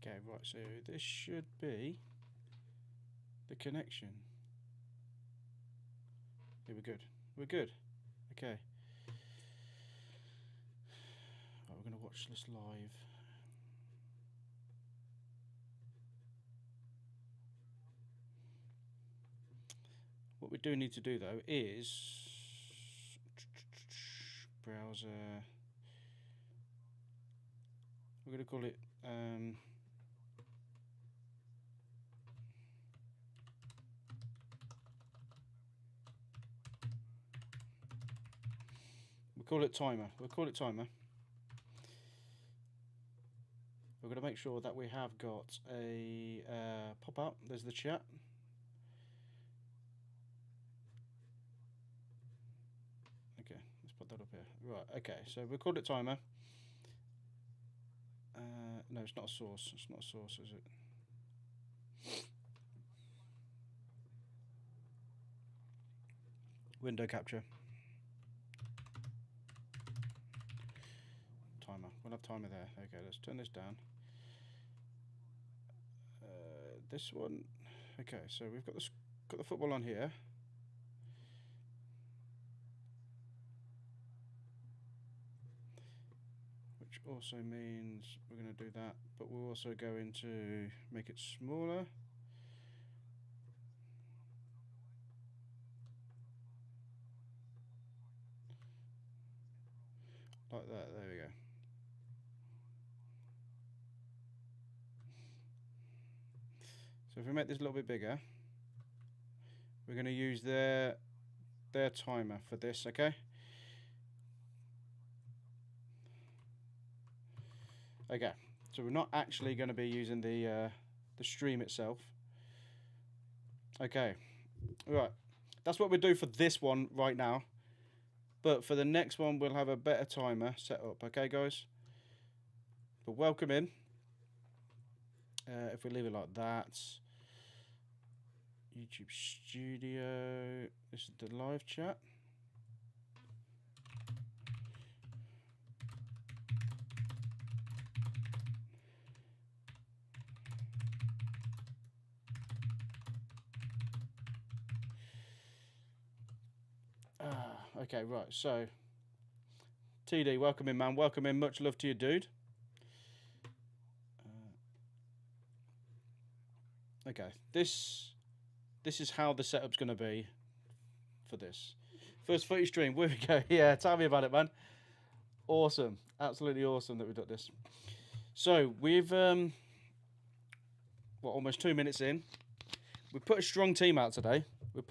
Okay, right, so this should be the connection. Yeah, we're good. We're good. Okay. Right, we're going to watch this live. What we do need to do, though, is browser. We're going to call it we'll call it timer. We'll call it timer. We're going to make sure that we have got a pop-up. There's the chat. Okay, let's put that up here. Right, okay, so we'll call it timer. No, it's not a source. It's not a source, is it? Window capture. Timer. We'll have timer there. Okay, let's turn this down. This one. Okay, so we've got the football on here. Which also means we're going to do that, but we're also going to make it smaller. Like that, there we go. So if we make this a little bit bigger, we're going to use their timer for this, okay? Okay, so we're not actually going to be using the stream itself. Okay, right. That's what we do for this one right now. But for the next one, we'll have a better timer set up, okay, guys? But welcome in. If we leave it like that. YouTube Studio. This is the live chat. Okay, right. So, TD, welcome in, man. Welcome in. Much love to you, dude. Okay, this is how the setup's going to be for this. First footy stream. Where we go. Yeah, tell me about it, man. Awesome. Absolutely awesome that we've got this. So, we've, almost 2 minutes in. We put a strong team out today. The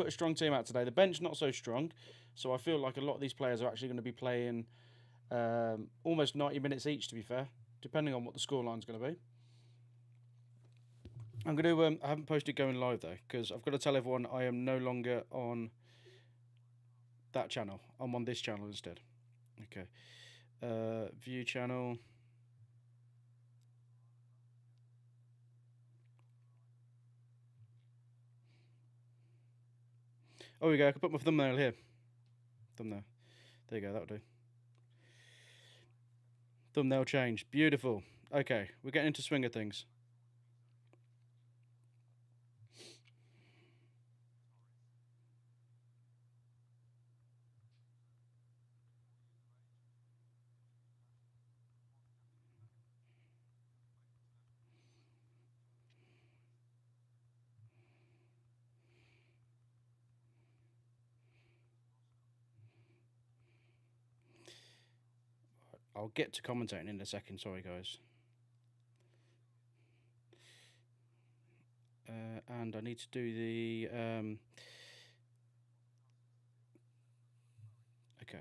bench not so strong. So I feel like a lot of these players are actually going to be playing almost 90 minutes each, to be fair, depending on what the scoreline's going to be. I'm going to. I haven't posted going live though, because I've got to tell everyone I am no longer on that channel. I'm on this channel instead. Okay. View channel. Oh, we go. I can put my thumbnail here. Thumbnail. There you go. That'll do. Thumbnail change. Beautiful. Okay, we're getting into swing of things. I'll get to commentating in a second. Sorry, guys. And I need to do the... Okay.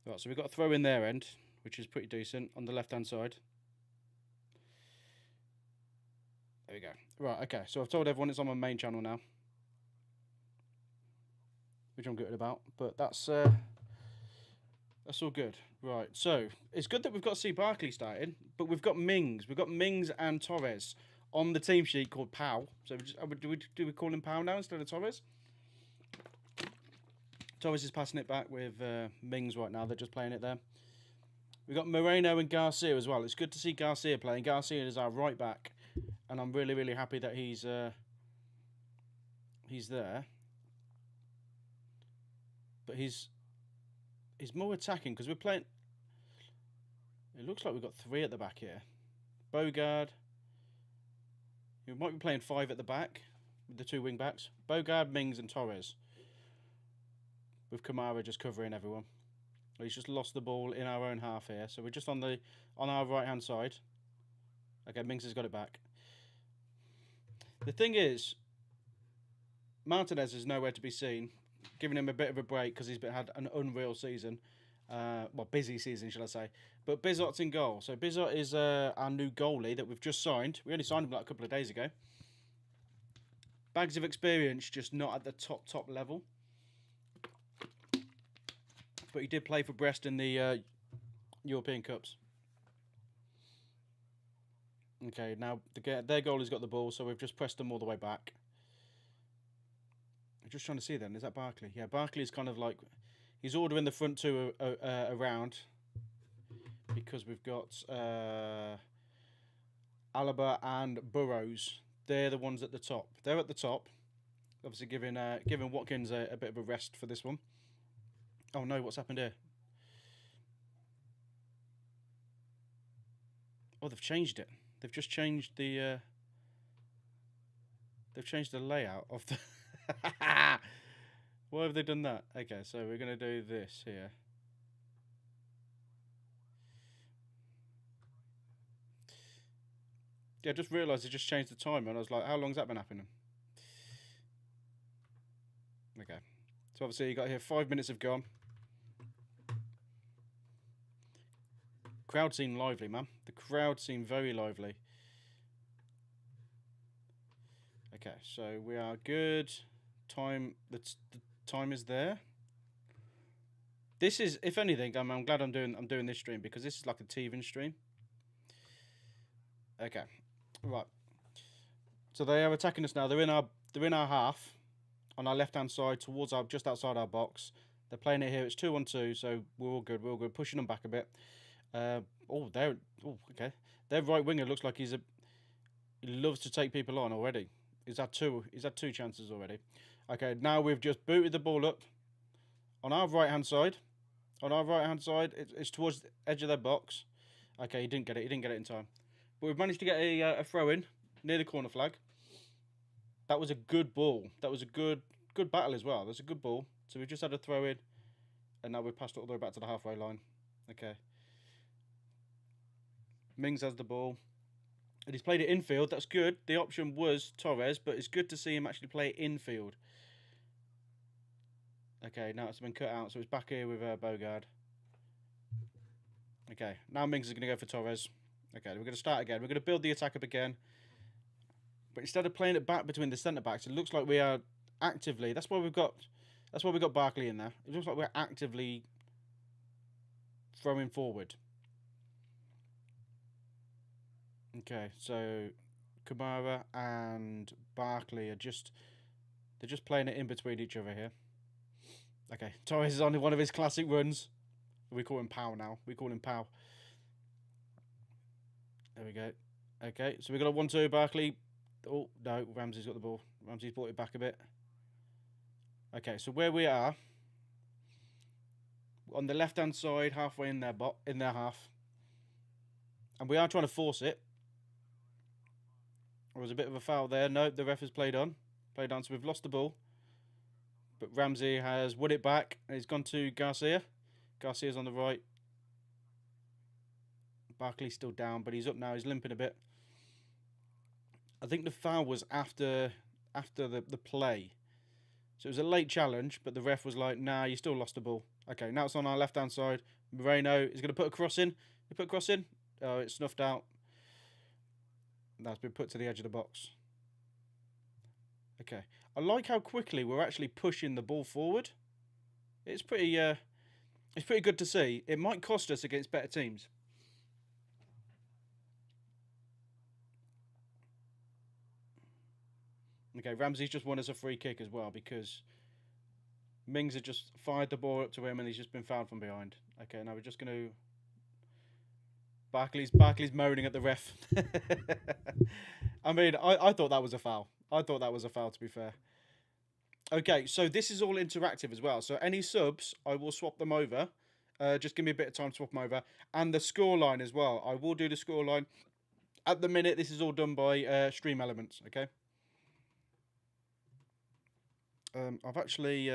Right, so we've got a throw in their end, which is pretty decent, on the left-hand side. There we go. Right, okay. So I've told everyone it's on my main channel now, which I'm good about. But that's all good. Right, so it's good that we've got C. Barkley started, but we've got Mings. We've got Mings and Torres on the team sheet called Pau. So do we call him Pau now instead of Torres? Torres is passing it back with Mings right now. They're just playing it there. We've got Moreno and Garcia as well. It's good to see Garcia playing. Garcia is our right back, and I'm really, really happy that he's there. But he's more attacking because we're playing. It looks like we've got 3 at the back here. Bogard. We might be playing 5 at the back with the 2 wing backs. Bogard, Mings, and Torres. With Kamara just covering everyone. He's just lost the ball in our own half here, so we're just on our right hand side. Okay, Mings has got it back. The thing is, Martinez is nowhere to be seen. Giving him a bit of a break because he's had an unreal season. Well, busy season, shall I say. But Bizot's in goal. So Bizot is our new goalie that we've just signed. We only signed him like a couple of days ago. Bags of experience, just not at the top level. But he did play for Brest in the European Cups. Okay, now their goalie's got the ball, so we've just pressed them all the way back. I'm just trying to see then, is that Barkley? Yeah, Barkley is kind of like, he's ordering the front 2 around because we've got Alaba and Burrows. They're the ones at the top. They're at the top. Obviously giving Watkins a bit of a rest for this one. Oh no, what's happened here? Oh, they've changed it. They've just changed the layout of the Why have they done that? Okay, so we're going to do this here. Yeah, I just realised they just changed the timer, and I was like, how long's that been happening? Okay. So obviously you got here 5 minutes have gone. Crowd seemed lively, man. The crowd seemed very lively. Okay, so we are good. The time is there. This is, if anything, I'm glad I'm doing this stream because this is like a teething stream. Okay, right. So they are attacking us now. They're in our half, on our left hand side, towards just outside our box. They're playing it here. It's 2-on-2, so we're all good. We're all good. Pushing them back a bit. Okay. Their right winger looks like he loves to take people on already. He's had 2 chances already. Okay, now we've just booted the ball up on our right hand side. On our right hand side, it's towards the edge of their box. Okay, he didn't get it. He didn't get it in time. But we've managed to get a throw in near the corner flag. That was a good ball. That was a good battle as well. That's a good ball. So we've just had a throw in, and now we've passed it all the way back to the halfway line. Okay. Mings has the ball. And he's played it infield. That's good. The option was Torres, but it's good to see him actually play it infield. Okay, now it's been cut out, so it's back here with Bogard. Okay, now Mings is going to go for Torres. Okay, we're going to start again. We're going to build the attack up again. But instead of playing it back between the centre backs, it looks like we are actively. That's why we've got Barkley in there. It looks like we're actively throwing forward. Okay, so Kamara and Barkley are they're just playing it in between each other here. Okay, Torres is on one of his classic runs. We call him Pow now. We call him Pow. There we go. Okay, so we got a 1-2 Barkley. Oh, no, Ramsey's got the ball. Ramsey's brought it back a bit. Okay, so where we are, on the left-hand side, halfway in their half. And we are trying to force it. There was a bit of a foul there. No, the ref has played on. So we've lost the ball. But Ramsey has won it back. And he's gone to Garcia. Garcia's on the right. Barkley's still down, but he's up now. He's limping a bit. I think the foul was after the play. So it was a late challenge, but the ref was like, nah, you still lost the ball. Okay, now it's on our left-hand side. Moreno is going to put a cross in. He put a cross in. Oh, it's snuffed out. That's been put to the edge of the box. Okay. I like how quickly we're actually pushing the ball forward. It's pretty good to see. It might cost us against better teams. Okay, Ramsey's just won us a free kick as well because Mings had just fired the ball up to him and he's just been fouled from behind. Okay, now we're just going to Barkley's moaning at the ref. I mean, I thought that was a foul. I thought that was a foul, to be fair. Okay, so this is all interactive as well. So any subs, I will swap them over. Just give me a bit of time to swap them over. And the scoreline as well. I will do the scoreline. At the minute, this is all done by Stream Elements, okay? I've actually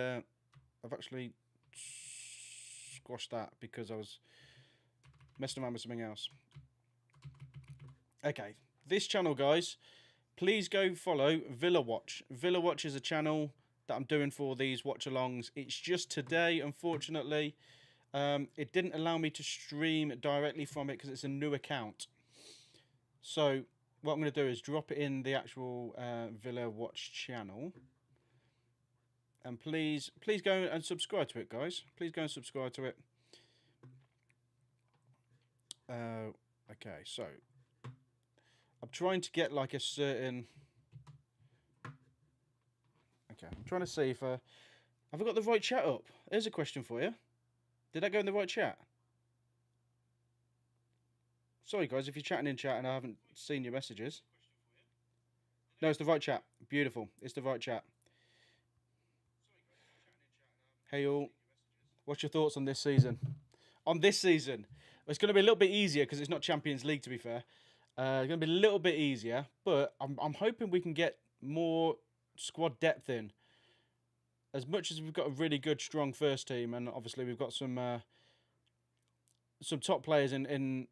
squashed that because I was messing around with something else. Okay, this channel, guys, please go follow Villa Watch. Villa Watch is a channel that I'm doing for these watch-alongs. It's just today, unfortunately, it didn't allow me to stream directly from it because it's a new account. So what I'm going to do is drop it in the actual Villa Watch channel. And please go and subscribe to it, guys. Please go and subscribe to it. Okay, so I'm trying to get like a certain... Okay, I'm trying to see if... have I got the right chat up? Here's a question for you. Did that go in the right chat? Sorry, guys, if you're chatting in chat and I haven't seen your messages. No, it's the right chat. Beautiful. It's the right chat. Hey, all. What's your thoughts on this season? On this season? It's going to be a little bit easier because it's not Champions League, to be fair. It's going to be a little bit easier, but I'm hoping we can get more squad depth in. As much as we've got a really good, strong first team, and obviously we've got some top players in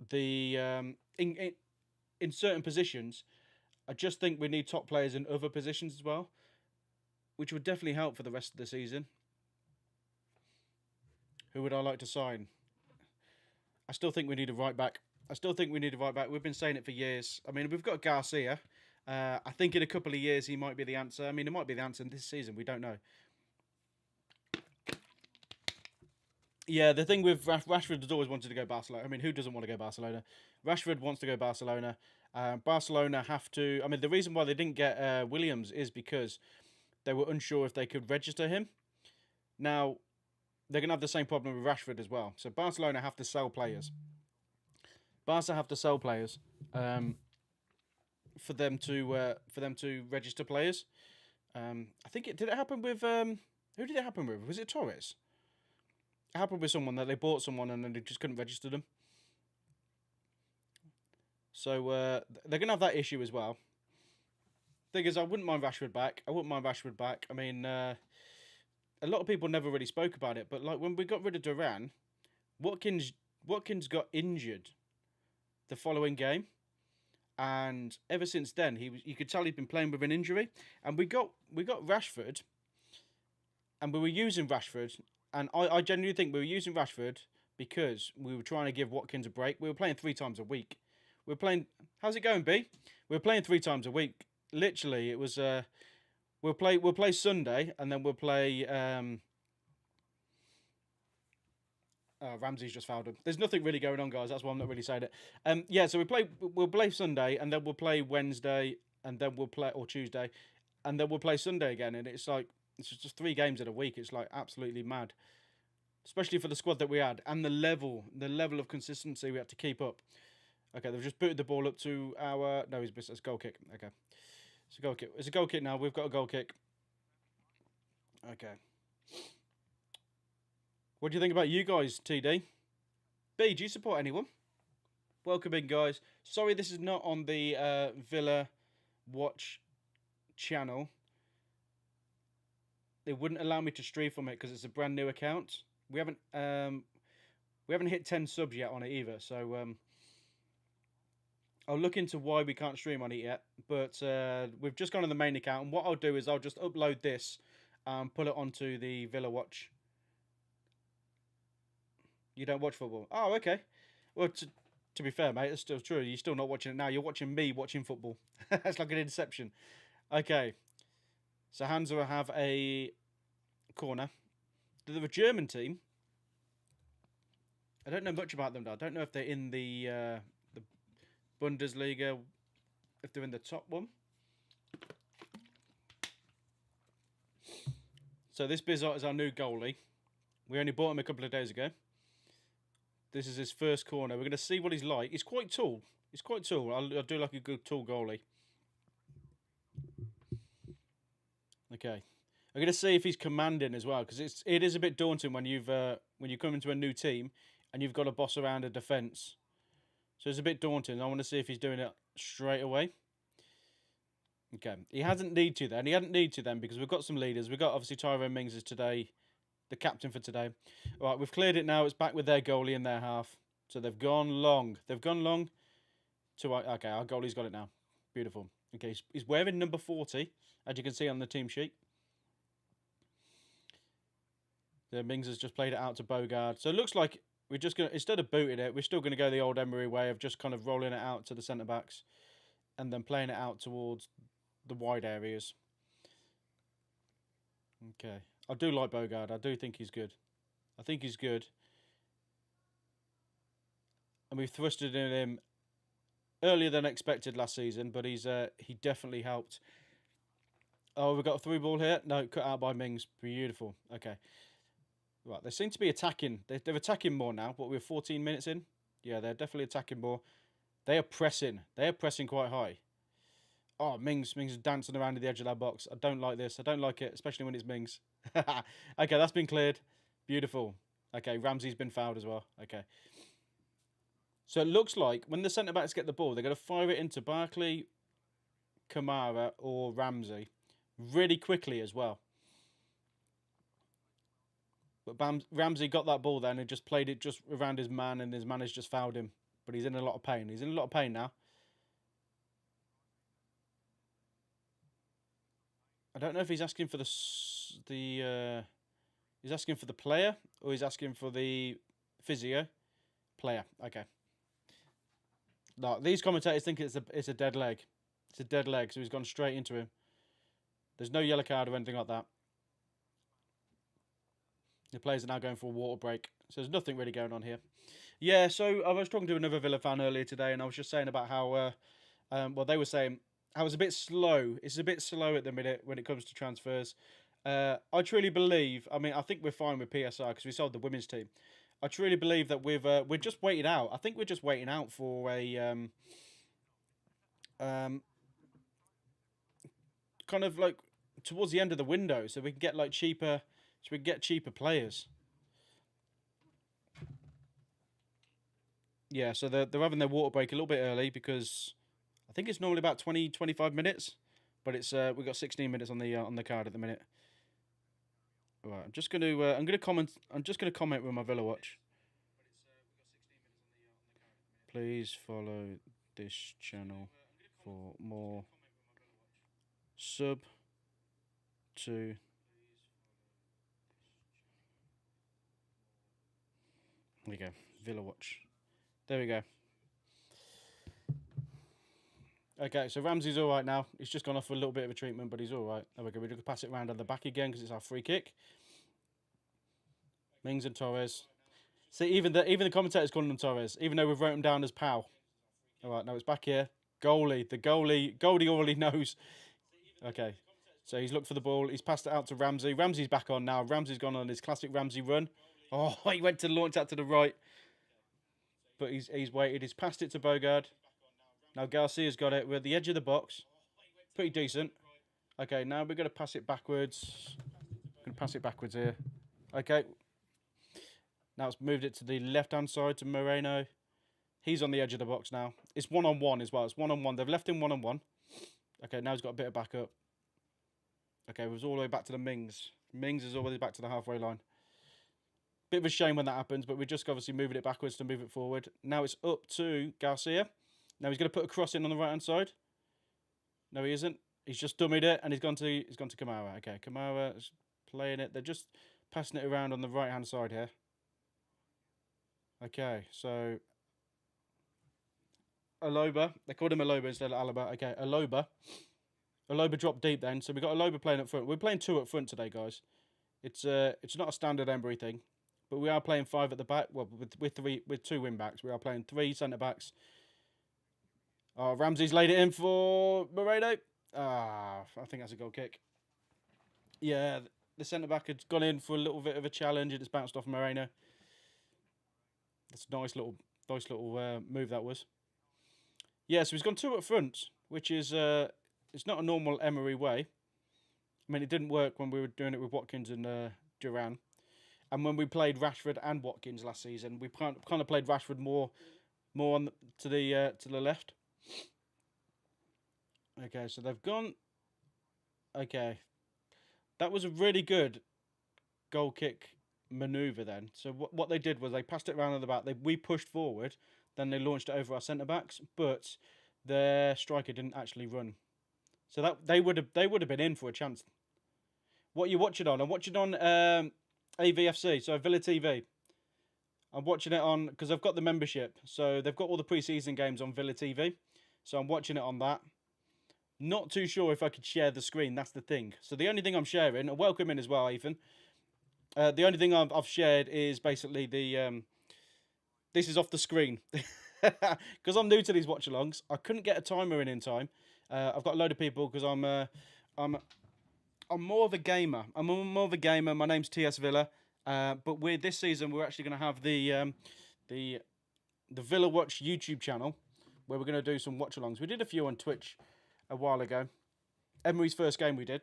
the in certain positions, I just think we need top players in other positions as well, which would definitely help for the rest of the season. Who would I like to sign? I still think we need a right back. We've been saying it for years. I mean, we've got Garcia. I think in a couple of years he might be the answer. I mean, it might be the answer in this season. We don't know. Yeah, the thing with Rashford has always wanted to go Barcelona. I mean, who doesn't want to go Barcelona? Rashford wants to go Barcelona. Barcelona have to... I mean, the reason why they didn't get Williams is because they were unsure if they could register him. Now, they're going to have the same problem with Rashford as well. So Barcelona have to sell players. Barca have to sell players for them to register players. I think did it happen with... who did it happen with? Was it Torres? It happened with someone that they bought someone and then they just couldn't register them. So they're going to have that issue as well. Thing is, I wouldn't mind Rashford back. I mean, a lot of people never really spoke about it, but like when we got rid of Duran, Watkins got injured the following game, and ever since then you could tell he'd been playing with an injury. And we got Rashford, and we were using Rashford. And I genuinely think we were using Rashford because we were trying to give Watkins a break. We were playing 3 times a week. We're playing... How's it going, B? We're playing 3 times a week. Literally, it was... We'll play Sunday, and then we'll play... Ramsey's just fouled him. There's nothing really going on, guys. That's why I'm not really saying it. Yeah, so we'll play Sunday, and then we'll play Wednesday, and then we'll play... Or Tuesday, and then we'll play Sunday again. And it's like... It's just 3 games in a week. It's like absolutely mad, especially for the squad that we had and the level of consistency we had to keep up. Okay, they've just booted the ball up to our... No, it's a goal kick. Okay, it's a goal kick. It's a goal kick now. We've got a goal kick. Okay. What do you think about you guys, TD? B, do you support anyone? Welcome in, guys. Sorry, this is not on the Villa Watch channel. They wouldn't allow me to stream from it because it's a brand new account. We haven't hit 10 subs yet on it either, so I'll look into why we can't stream on it yet. But we've just gone on the main account, and what I'll do is I'll just upload this and put it onto the Villa Watch. You don't watch football? Oh, okay. Well, to be fair, mate, it's still true. You're still not watching it now. You're watching me watching football. That's like an inception. Okay. So Hansa have a corner. They're a German team. I don't know much about them, though. I don't know if they're in the Bundesliga, if they're in the top one. So this Bizot is our new goalie. We only bought him a couple of days ago. This is his first corner. We're going to see what he's like. He's quite tall. He's quite tall. I do like a good tall goalie. Okay. I'm going to see if he's commanding as well, because it is a bit daunting when you come into a new team and you've got to boss around a defence. So it's a bit daunting. I want to see if he's doing it straight away. Okay. He hasn't need to then. He hadn't need to then because we've got some leaders. We've got obviously Tyrone Mings is today, the captain for today. All right, we've cleared it now. It's back with their goalie in their half. So they've gone long. They've gone long. Okay, our goalie's got it now. Beautiful. Okay, he's wearing number 40, as you can see on the team sheet. The Mings has just played it out to Bogard. So it looks like we're just going to, instead of booting it, we're still going to go the old Emery way of just kind of rolling it out to the centre-backs and then playing it out towards the wide areas. Okay. I do like Bogard. I do think he's good. I think he's good. And we've thrusted in him earlier than expected last season, but he definitely helped. Oh, we've got a through ball here. No, cut out by Mings. Beautiful. Okay. Right, they seem to be attacking. They're attacking more now, but we're 14 minutes in. Yeah, they're definitely attacking more. They are pressing. They are pressing quite high. Oh, Mings is dancing around at the edge of that box. I don't like this. I don't like it, especially when it's Mings. Okay, that's been cleared. Beautiful. Okay, Ramsey's been fouled as well. Okay. So it looks like when the centre-backs get the ball, they're going to fire it into Barkley, Kamara or Ramsey really quickly as well. But Ramsey got that ball then and just played it just around his man, and his man has just fouled him. But he's in a lot of pain. He's in a lot of pain now. I don't know if he's asking for he's asking for the player or he's asking for the physio. Player. Okay. No, these commentators think it's a dead leg. It's a dead leg, so he's gone straight into him. There's no yellow card or anything like that. The players are now going for a water break. So there's nothing really going on here. Yeah, so I was talking to another Villa fan earlier today, and I was just saying about how, well, they were saying how it's a bit slow. It's a bit slow at the minute when it comes to transfers. I truly believe, I mean, I think we're fine with PSR because we sold the women's team. I truly believe that we're just waiting out. I think we're just waiting out for a kind of like towards the end of the window, so we can get like cheaper players. Yeah, so they're having their water break a little bit early because I think it's normally about 20-25 minutes, but it's we've got 16 minutes on the card at the minute. All right, I'm just going to comment with my Villa Watch. Please follow this channel for more sub to there we go, Villa Watch. There we go. Okay, so Ramsey's all right now. He's just gone off for a little bit of a treatment, but he's all right. There we go. We're going to pass it around on the back again because it's our free kick. Mings and Torres. See, even the commentators calling them Torres, even though we've wrote them down as Pau. All right, now it's back here. Goldie already knows. Okay, so he's looked for the ball. He's passed it out to Ramsey. Ramsey's back on now. Ramsey's gone on his classic Ramsey run. Oh, he went to launch out to the right. But he's waited. He's passed it to Bogard. Now Garcia's got it. We're at the edge of the box. Pretty decent. Okay, now we're going to pass it backwards. Going to pass it backwards here. Okay. Now it's moved it to the left-hand side to Moreno. He's on the edge of the box now. It's one-on-one as well. It's one-on-one. They've left him one-on-one. Okay, now he's got a bit of backup. Okay, it was all the way back to the Mings. Mings is all the way back to the halfway line. Bit of a shame when that happens, but we're just obviously moving it backwards to move it forward. Now it's up to Garcia. Now he's going to put a cross in on the right-hand side. No, he isn't. He's just dummied it, and he's gone to Kamara. Okay, Kamara is playing it. They're just passing it around on the right-hand side here. Okay, so Aloba. They called him Aloba instead of Alaba. Okay, Aloba. Aloba dropped deep then, so we've got Aloba playing up front. We're playing 2 up front today, guys. It's not a standard Embry thing, but we are playing 5 at the back. Well, with 2 wing backs, we are playing 3 centre backs. Oh, Ramsey's laid it in for Moreno. I think that's a goal kick. Yeah, the centre back had gone in for a little bit of a challenge and it's bounced off Moreno. That's a nice little move that was. Yeah, so he's gone 2 up front, which is it's not a normal Emery way. I mean, it didn't work when we were doing it with Watkins and Duran, and when we played Rashford and Watkins last season, we kind of played Rashford more on to the left. Okay, so they've gone. Okay, that was a really good goal kick maneuver then. So what they did was they passed it around at the back. We pushed forward, then they launched it over our centre backs, but their striker didn't actually run. So that they would have been in for a chance. What are you watching on? I'm watching on AVFC, so Villa TV. I'm watching it on because I've got the membership, so they've got all the pre-season games on Villa TV. So I'm watching it on that. Not too sure if I could share the screen. That's the thing. So the only thing I'm sharing, and welcome in as well, Ethan. The only thing I've shared is basically the this is off the screen because I'm new to these watch-alongs. I couldn't get a timer in time. I've got a load of people because I'm more of a gamer. I'm more of a gamer. My name's TS Villa, but this season we're actually going to have the Villa Watch YouTube channel where we're going to do some watch-alongs. We did a few on Twitch a while ago. Emery's first game we did.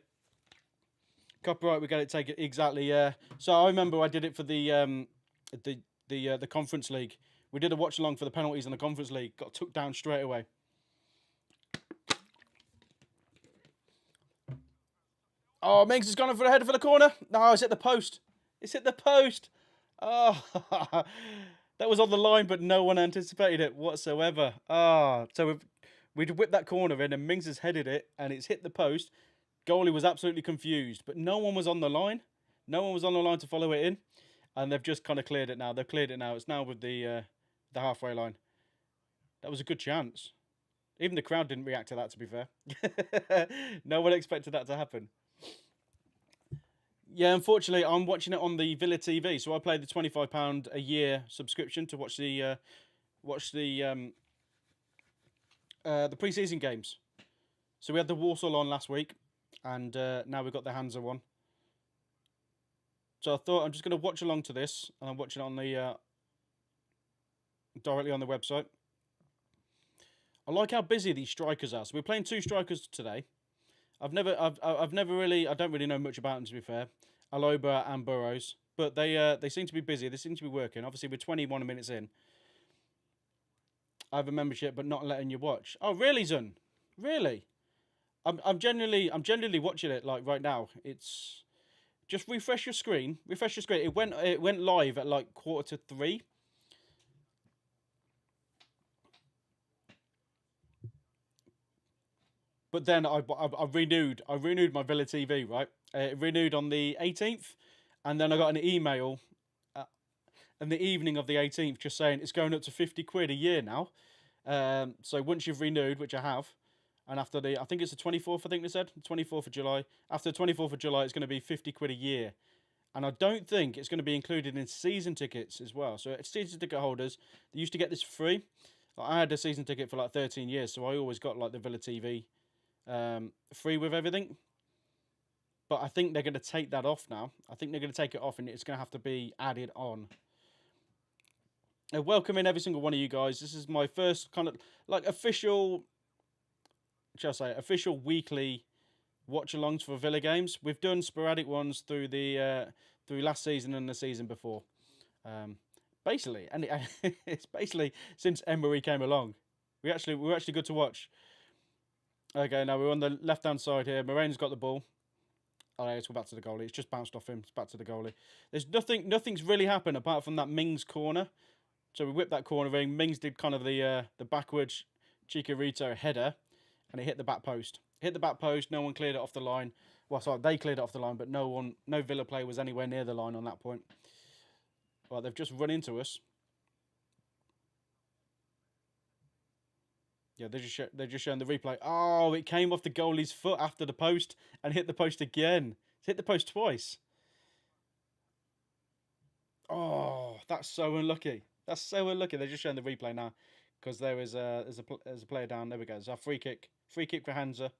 Copyright, we got it taken exactly. So I remember I did it for the Conference League. We did a watch along for the penalties in the Conference League. Got took down straight away. Oh, Mings has gone for a header for the corner. No, it's hit the post. It's hit the post. Oh, that was on the line, but no one anticipated it whatsoever. So we'd whipped that corner in, and Mings has headed it, and it's hit the post. Goalie was absolutely confused, but no one was on the line. No one was on the line to follow it in, and they've just kind of cleared it now. They've cleared it now. It's now with the halfway line. That was a good chance. Even the crowd didn't react to that, to be fair. No one expected that to happen. Yeah, unfortunately, I'm watching it on the Villa TV, so I pay the £25 a year subscription to watch the pre-season games. So we had the Warsaw on last week, and now we've got the Hansa one. So I thought I'm just going to watch along to this, and I'm watching it on the directly on the website. I like how busy these strikers are. So we're playing 2 strikers today. I don't really know much about them, to be fair. Aloba and Burrows, but they seem to be busy. They seem to be working. Obviously, we're 21 minutes in. I have a membership, but not letting you watch. Oh, really, Zun? Really? I'm generally watching it like right now. It's just refresh your screen. Refresh your screen. It went live at like 2:45. But then I renewed my Villa TV, right? It renewed on the 18th, and then I got an email in the evening of the 18th just saying it's going up to £50 a year now. So once you've renewed, which I have, and after I think it's the 24th, I think they said, 24th of July. After the 24th of July, it's going to be £50 a year. And I don't think it's going to be included in season tickets as well. So season ticket holders, they used to get this free. Like, I had a season ticket for like 13 years, so I always got like the Villa TV free with everything. But I think they're going to take that off now. I think they're going to take it off, and it's going to have to be added on. Welcome in every single one of you guys. This is my first kind of like official weekly watch-alongs for Villa games. We've done sporadic ones through through last season and the season before. Basically, and it's basically since Emery came along. We're actually good to watch. Okay, now we're on the left-hand side here. Moreno's got the ball. Oh, yeah, it's back to the goalie. It's just bounced off him. It's back to the goalie. There's nothing's really happened apart from that Mings corner. So we whipped that corner in. Mings did kind of the backwards Chicharito header, and it hit the back post. Hit the back post. No one cleared it off the line. Well, sorry, they cleared it off the line, but no Villa player was anywhere near the line on that point. Well, they've just run into us. Yeah, they're just showing the replay. Oh, it came off the goalie's foot after the post and hit the post again. It's hit the post twice. Oh, that's so unlucky. That's so unlucky. They're just showing the replay now because there's a player down. There we go. It's our free kick for Hansa.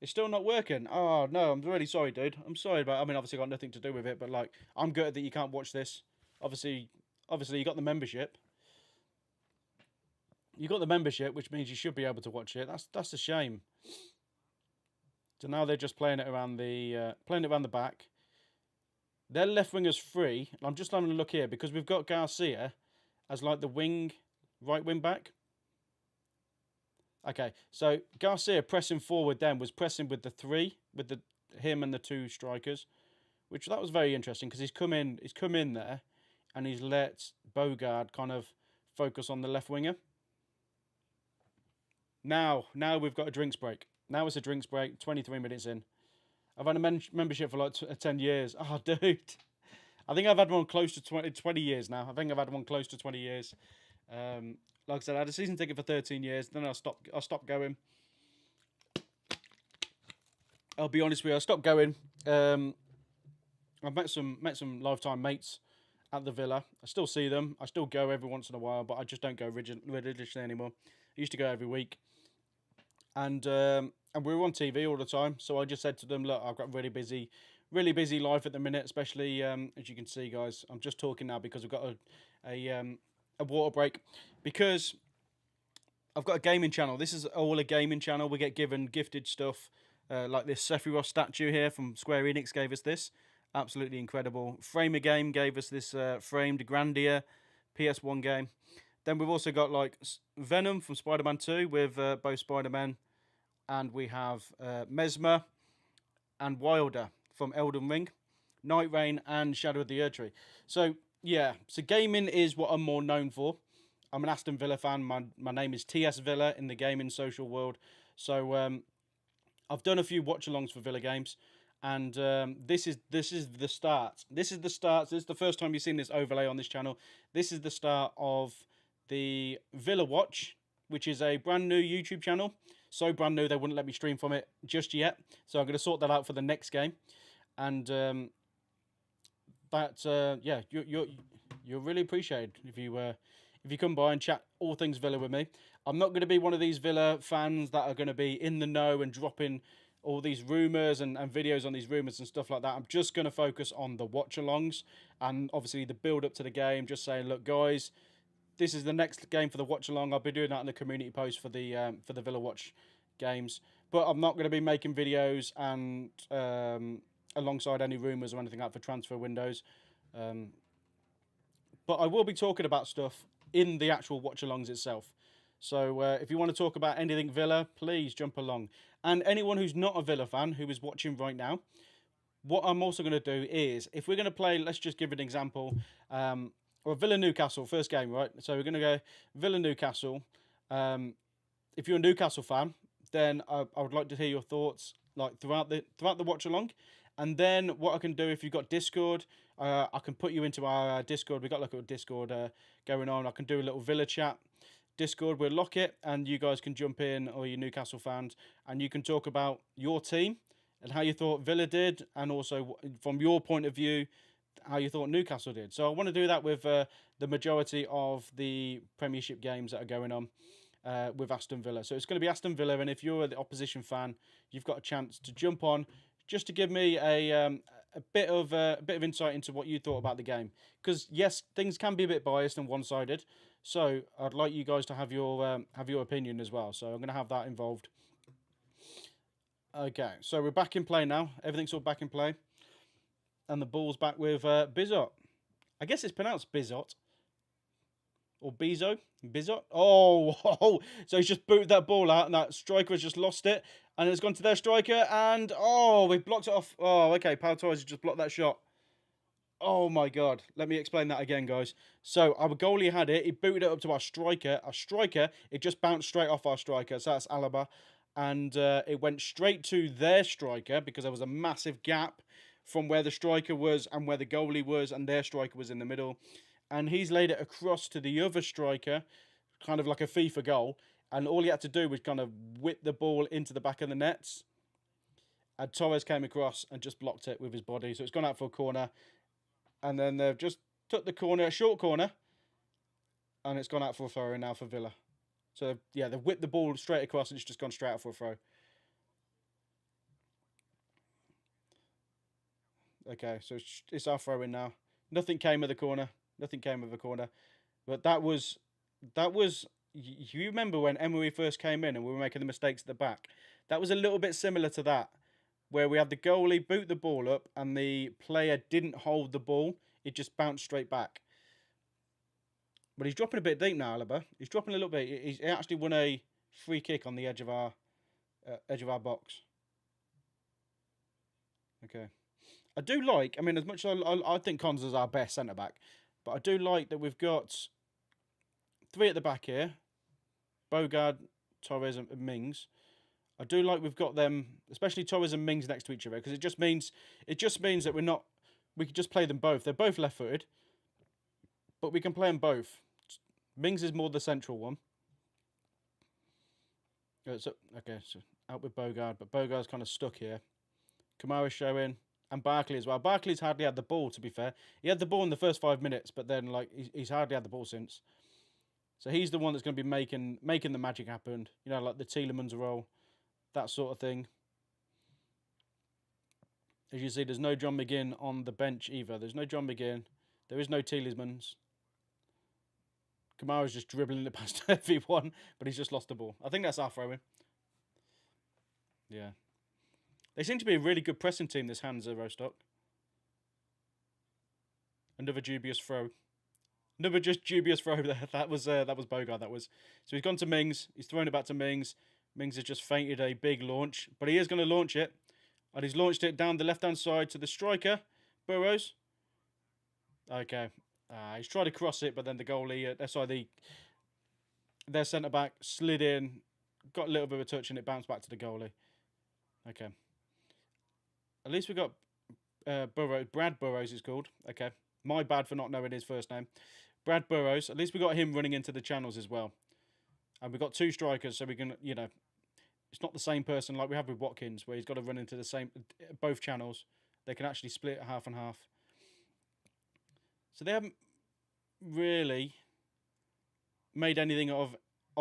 It's still not working. Oh no, I'm really sorry, dude. I'm sorry about. I mean, obviously got nothing to do with it, but like, I'm gutted that you can't watch this. Obviously, obviously you got the membership. You got the membership, which means you should be able to watch it. That's a shame. So now they're just playing it around the back. Their left winger's free. I'm just having a look here because we've got Garcia as like the right wing back. Okay, so Garcia pressing forward then was pressing with the three, with him and the two strikers, which that was very interesting because he's come in there, and he's let Bogard kind of focus on the left winger. Now we've got a drinks break. Now it's a drinks break. 23 minutes in. I've had a membership for like 10 years. Oh, dude. I think I've had one close to 20 years now. I think I've had one close to 20 years. Like I said, I had a season ticket for 13 years. Then I stopped going. I'll be honest with you. I stopped going. I've met some lifetime mates at the Villa. I still see them. I still go every once in a while, but I just don't go religiously anymore. I used to go every week. And we were on TV all the time. So I just said to them, look, I've got really busy life at the minute, especially, as you can see, guys. I'm just talking now because I've got a water break. Because I've got a gaming channel. This is all a gaming channel. We get gifted stuff like this Sephiroth statue here from Square Enix gave us this. Absolutely incredible. Framer Game gave us this framed Grandia PS1 game. Then we've also got like Venom from Spider-Man 2 with both Spider-Man. And we have Mesmer and Wilder from Elden Ring. Night Rain and Shadow of the Erdtree. So, yeah. So gaming is what I'm more known for. I'm an Aston Villa fan. My name is TS Villa in the gaming social world. So, I've done a few watch-alongs for Villa games. And this is the start. This is the start. This is the first time you've seen this overlay on this channel. This is the start of the Villa Watch, which is a brand new YouTube channel. So brand new, they wouldn't let me stream from it just yet. So I'm going to sort that out for the next game. And yeah, you're really appreciated if you come by and chat all things Villa with me. I'm not going to be one of these Villa fans that are going to be in the know and dropping all these rumours and videos on these rumours and stuff like that. I'm just going to focus on the watch-alongs and obviously the build-up to the game. Just saying, look, guys, this is the next game for the watch-along. I'll be doing that in the community post for the Villa Watch games. But I'm not going to be making videos and alongside any rumours or anything like that for transfer windows. But I will be talking about stuff in the actual watch-alongs itself. So if you want to talk about anything Villa, please jump along. And anyone who's not a Villa fan who is watching right now, what I'm also going to do is, if we're going to play, let's just give an example, or Villa Newcastle, first game, right? So we're going to go Villa Newcastle. If you're a Newcastle fan, then I would like to hear your thoughts like throughout the watch along. And then what I can do, if you've got Discord, I can put you into our Discord. We've got like a Discord going on. I can do a little Villa chat. Discord, we'll lock it, and you guys can jump in, or you Newcastle fans, and you can talk about your team and how you thought Villa did, and also from your point of view, how you thought Newcastle did. So I want to do that with the majority of the Premiership games that are going on with Aston Villa. So it's going to be Aston Villa, and if you're the opposition fan, you've got a chance to jump on just to give me a bit of insight into what you thought about the game. Because yes, things can be a bit biased and one-sided. So I'd like you guys to have your opinion as well. So I'm going to have that involved. Okay, so we're back in play now. Everything's all back in play. And the ball's back with Bizot. I guess it's pronounced Bizot. Or Bizot. Oh, so he's just booted that ball out, and that striker has just lost it. And it's gone to their striker, and we've blocked it off. Oh, okay, Pau Torres has just blocked that shot. Oh my God. Let me explain that again, guys. So our goalie had it. He booted it up to our striker. Our striker, it just bounced straight off our striker. So that's Alaba. And it went straight to their striker because there was a massive gap from where the striker was and where the goalie was, and their striker was in the middle. And he's laid it across to the other striker, kind of like a FIFA goal. And all he had to do was kind of whip the ball into the back of the nets. And Torres came across and just blocked it with his body. So it's gone out for a corner. And then they've just took the corner, a short corner, and it's gone out for a throw now for Villa. So, yeah, they've whipped the ball straight across, and it's just gone straight out for a throw. Okay, so it's our throw in now. Nothing came of the corner. Nothing came of a corner. But that was. You remember when Emery first came in and we were making the mistakes at the back? That was a little bit similar to that, where we had the goalie boot the ball up and the player didn't hold the ball. It just bounced straight back. But he's dropping a bit deep now, Alaba. He's dropping a little bit. He actually won a free kick on the edge of our box. Okay. I do like, I mean, as much as I think Cons is our best centre-back, but I do like that we've got 3 at the back here. Bogard, Torres and Mings. I do like we've got them, especially Torres and Mings next to each other, because it just means that we can just play them both. They're both left-footed, but we can play them both. Mings is more the central one. So out with Bogard, but Bogard's kind of stuck here. Kamara's showing, and Barkley as well. Barkley's hardly had the ball, to be fair. He had the ball in the first 5 minutes, but then he's hardly had the ball since. So he's the one that's going to be making the magic happen. You know, like the Tielemans role, that sort of thing. As you see, there's no John McGinn on the bench either. There's no John McGinn. There is no Tielemans. Kamara's just dribbling it past everyone, but he's just lost the ball. I think that's our throw-in. Yeah. They seem to be a really good pressing team, this Hansa Rostock. Another dubious throw. Another just dubious throw there. That was Bogard. So he's gone to Mings. He's thrown it back to Mings. Mings has just feinted a big launch, but he is going to launch it, and he's launched it down the left-hand side to the striker, Burrows. Okay, he's tried to cross it, but then the goalie, their centre back slid in, got a little bit of a touch, and it bounced back to the goalie. Okay. At least we got Burrows. Brad Burrows is called. Okay, my bad for not knowing his first name. Brad Burrows. At least we got him running into the channels as well. And we've got 2 strikers, so we can, it's not the same person like we have with Watkins, where he's got to run into both channels. They can actually split half and half. So they haven't really made anything of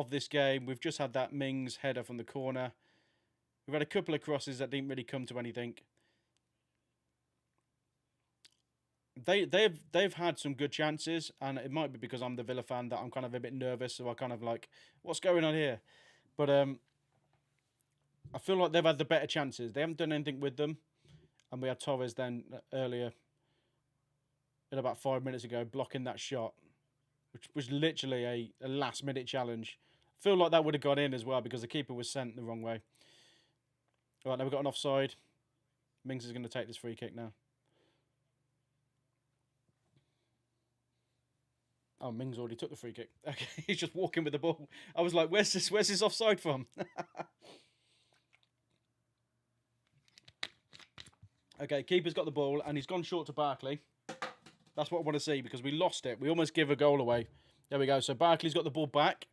this game. We've just had that Mings header from the corner. We've had a couple of crosses that didn't really come to anything. They've had some good chances, and it might be because I'm the Villa fan that I'm kind of a bit nervous, so I kind of like, what's going on here? But I feel like they've had the better chances. They haven't done anything with them, and we had Torres then earlier, about 5 minutes ago, blocking that shot, which was literally a last-minute challenge. I feel like that would have gone in as well because the keeper was sent the wrong way. All right, now we've got an offside. Mings is going to take this free kick now. Oh, Mings already took the free kick. Okay, he's just walking with the ball. I was like, where's this offside from? Okay, keeper's got the ball, and he's gone short to Barkley. That's what I want to see, because we lost it. We almost give a goal away. There we go. So Barkley's got the ball back.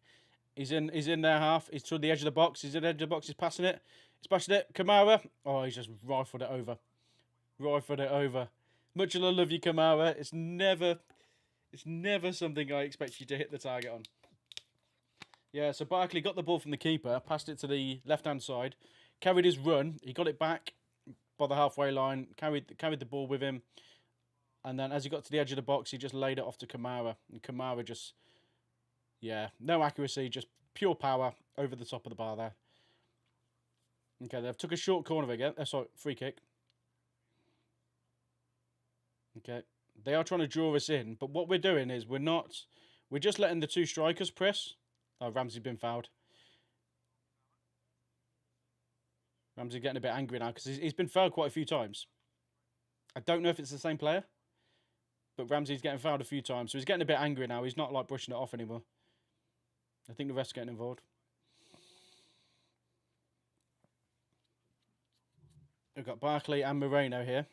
He's in their half. He's to the edge of the box. He's at the edge of the box. He's passing it. He's passing it. Kamara. Oh, he's just rifled it over. Much as I love you, Kamara, it's never something I expect you to hit the target on. Yeah, so Barkley got the ball from the keeper, passed it to the left-hand side, carried his run. He got it back by the halfway line, carried the ball with him. And then as he got to the edge of the box, he just laid it off to Kamara. And Kamara just, no accuracy, just pure power over the top of the bar there. Okay, they've took a short corner again. Free kick. Okay, they are trying to draw us in, but what we're doing is we're just letting the 2 strikers press. Oh, Ramsey's been fouled. Ramsey's getting a bit angry now because he's been fouled quite a few times. I don't know if it's the same player, but Ramsey's getting fouled a few times, so he's getting a bit angry now. He's not like brushing it off anymore. I think the ref's getting involved. We've got Barkley and Moreno here.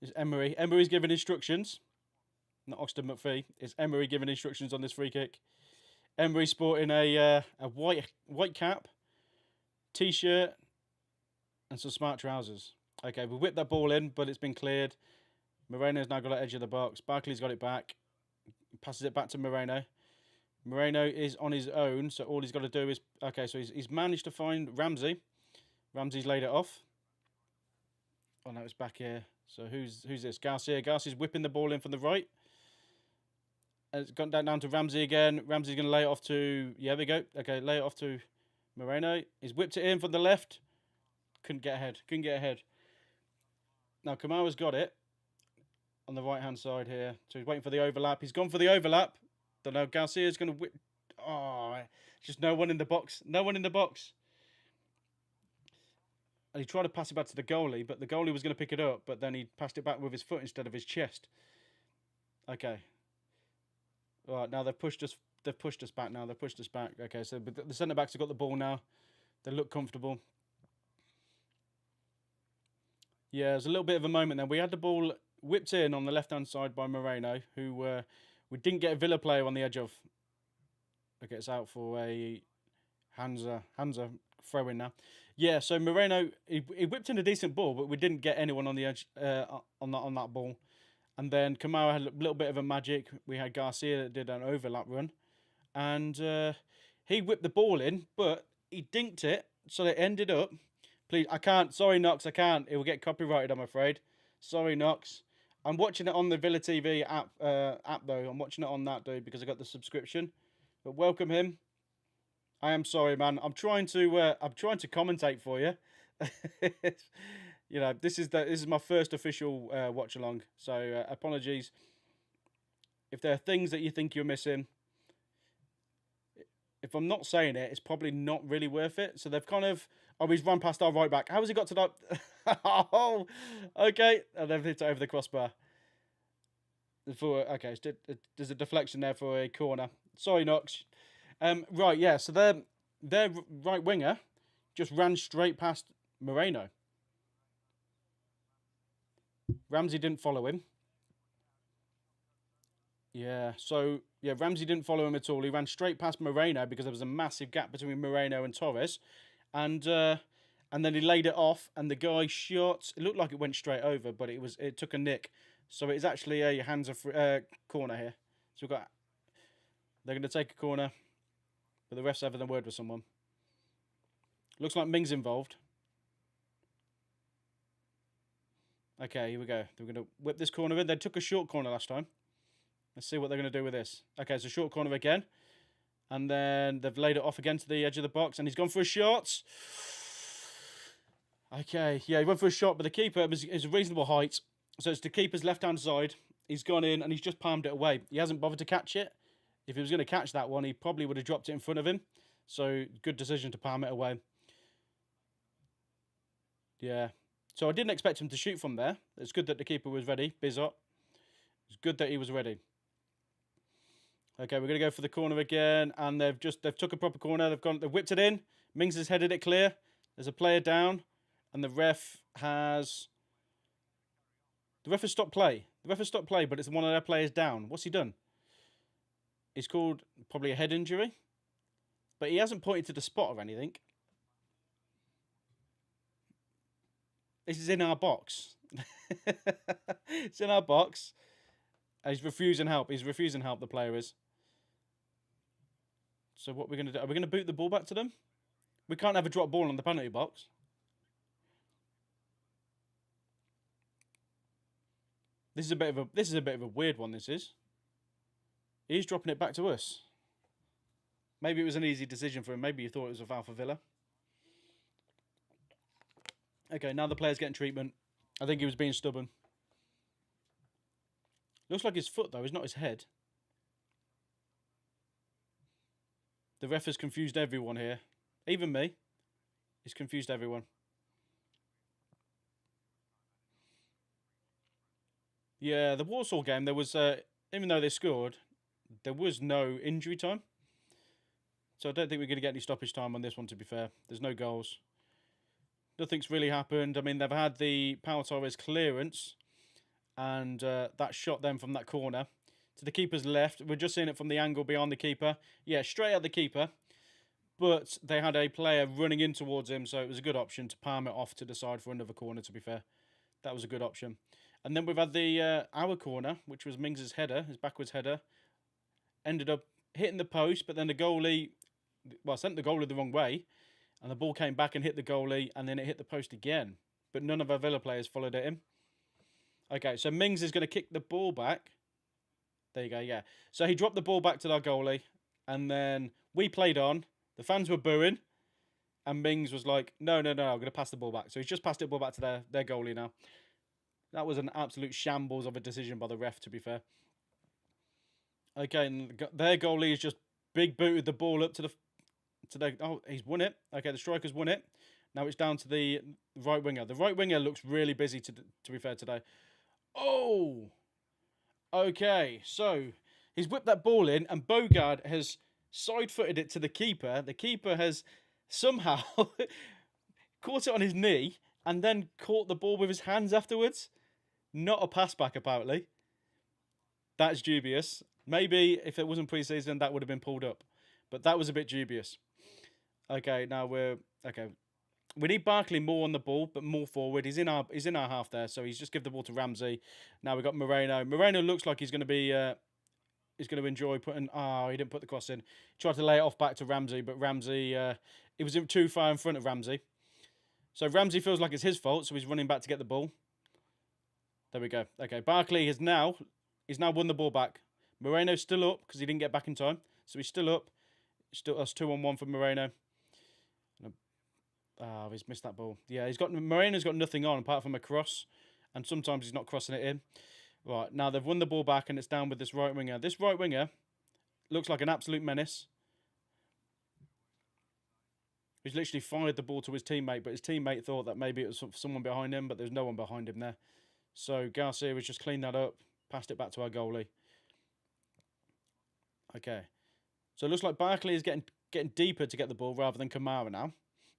It's Emery. Emery's giving instructions. Not Austin McPhee. It's Emery giving instructions on this free kick. Emery sporting a white cap, t-shirt, and some smart trousers. Okay, we whipped that ball in, but it's been cleared. Moreno's now got it edge of the box. Barkley's got it back. Passes it back to Moreno. Moreno is on his own, so all he's got to do is... Okay, so he's managed to find Ramsey. Ramsey's laid it off. Oh no, it's back here. So who's this? Garcia. Garcia's whipping the ball in from the right. And it's gone down to Ramsey again. Ramsey's going to lay it off to... Yeah, there we go. Okay, lay it off to Moreno. He's whipped it in from the left. Couldn't get ahead. Now, Kamara's got it on the right-hand side here. So he's waiting for the overlap. He's gone for the overlap. Don't know. Garcia's going to whip... Oh, just no one in the box. And he tried to pass it back to the goalie, but the goalie was going to pick it up, but then he passed it back with his foot instead of his chest. Okay. All right, now they've pushed us back now. Okay, so the centre-backs have got the ball now. They look comfortable. Yeah, there's a little bit of a moment there. We had the ball whipped in on the left-hand side by Moreno, who we didn't get a Villa player on the edge of. Okay, it's out for a Hansa throw-in now. Yeah, so Moreno, he whipped in a decent ball, but we didn't get anyone on the edge on that ball. And then Kamara had a little bit of a magic. We had Garcia that did an overlap run. And he whipped the ball in, but he dinked it, so it ended up... Please, I can't. Sorry, Knox, I can't. It will get copyrighted, I'm afraid. Sorry, Knox. I'm watching it on the Villa TV app, though. I'm watching it on that, dude, because I got the subscription. But welcome him. I am sorry, man. I'm trying to commentate for you. You know, this is my first official watch along. So apologies if there are things that you think you're missing. If I'm not saying it, it's probably not really worth it. So they've kind of... Oh, he's run past our right back. How has he got to that? Oh, okay. And they've hit it over the crossbar. Okay, there's a deflection there for a corner. Sorry, Knox. Right, yeah. So their right winger just ran straight past Moreno. Ramsey didn't follow him. Yeah, so... Yeah, Ramsey didn't follow him at all. He ran straight past Moreno because there was a massive gap between Moreno and Torres. And then he laid it off, and the guy shot. It looked like it went straight over, but it took a nick. So it's actually a Hansa corner here. So they're going to take a corner, but the ref's having a word with someone. Looks like Ming's involved. Okay, here we go. They're going to whip this corner in. They took a short corner last time. Let's see what they're going to do with this. Okay, so short corner again. And then they've laid it off again to the edge of the box. And he's gone for a shot. Okay, yeah, he went for a shot, but the keeper is a reasonable height. So it's the keeper's left-hand side. He's gone in and he's just palmed it away. He hasn't bothered to catch it. If he was going to catch that one, he probably would have dropped it in front of him. So good decision to palm it away. Yeah. So I didn't expect him to shoot from there. It's good that the keeper was ready. Bizot. It's good that he was ready. Okay, we're going to go for the corner again, and they've took a proper corner. They've whipped it in. Mings has headed it clear. There's a player down, and the ref has stopped play. The ref has stopped play, but it's one of their players down. What's he done? He's called probably a head injury, but he hasn't pointed to the spot or anything. This is in our box. It's in our box. He's refusing help. The player is. So what we're going to do? Are we going to boot the ball back to them? We can't have a drop ball on the penalty box. This is a bit of a weird one. This is. He's dropping it back to us. Maybe it was an easy decision for him. Maybe he thought it was with Alpha Villa. Okay, now the player's getting treatment. I think he was being stubborn. Looks like his foot, though. It's not his head. The ref has confused everyone here. Even me. He's confused everyone. Yeah, the Warsaw game, there was... even though they scored, there was no injury time. So I don't think we're going to get any stoppage time on this one, to be fair. There's no goals. Nothing's really happened. I mean, they've had the Pau Torres clearance, and that shot them from that corner to the keeper's left. We're just seeing it from the angle beyond the keeper. Yeah, straight at the keeper. But they had a player running in towards him, so it was a good option to palm it off to the side for another corner, to be fair. That was a good option. And then we've had the our corner, which was Mings' header, his backwards header. Ended up hitting the post, but then the goalie, well, sent the goalie the wrong way. And the ball came back and hit the goalie, and then it hit the post again. but none of our Villa players followed it in. Okay, so Mings is going to kick the ball back. There you go, yeah. So he dropped the ball back to our goalie, and then we played on. The fans were booing, and Mings was like, no, I'm going to pass the ball back. So he's just passed the ball back to their goalie now. That was an absolute shambles of a decision by the ref, to be fair. Okay, and their goalie has just big booted the ball up to their... Oh, he's won it. Okay, the striker's won it. Now it's down to the right winger. The right winger looks really busy, to be fair, today. Oh! Okay, so he's whipped that ball in, and Bogard has side-footed it to the keeper. The keeper has somehow caught it on his knee and then caught the ball with his hands afterwards. Not a pass back, apparently. That's dubious. Maybe if it wasn't pre-season, that would have been pulled up. But that was a bit dubious. Okay, now we're... Okay. We need Barkley more on the ball, but more forward. He's in our half there, so he's just give the ball to Ramsey. Now we've got Moreno. Moreno looks like he's going to be... he's going to enjoy putting... Oh, he didn't put the cross in. Tried to lay it off back to Ramsey, but Ramsey... it was too far in front of Ramsey. So Ramsey feels like it's his fault, so he's running back to get the ball. There we go. Okay, Barkley has now... He's now won the ball back. Moreno's still up, because he didn't get back in time. So he's still up. Still us 2-on-1 for Moreno. Oh, he's missed that ball. Yeah, Moreno's got nothing on apart from a cross. And sometimes he's not crossing it in. Right, now they've won the ball back and it's down with this right winger. This right winger looks like an absolute menace. He's literally fired the ball to his teammate, but his teammate thought that maybe it was someone behind him, but there's no one behind him there. So Garcia has just cleaned that up, passed it back to our goalie. Okay. So it looks like Barkley is getting deeper to get the ball rather than Kamara now.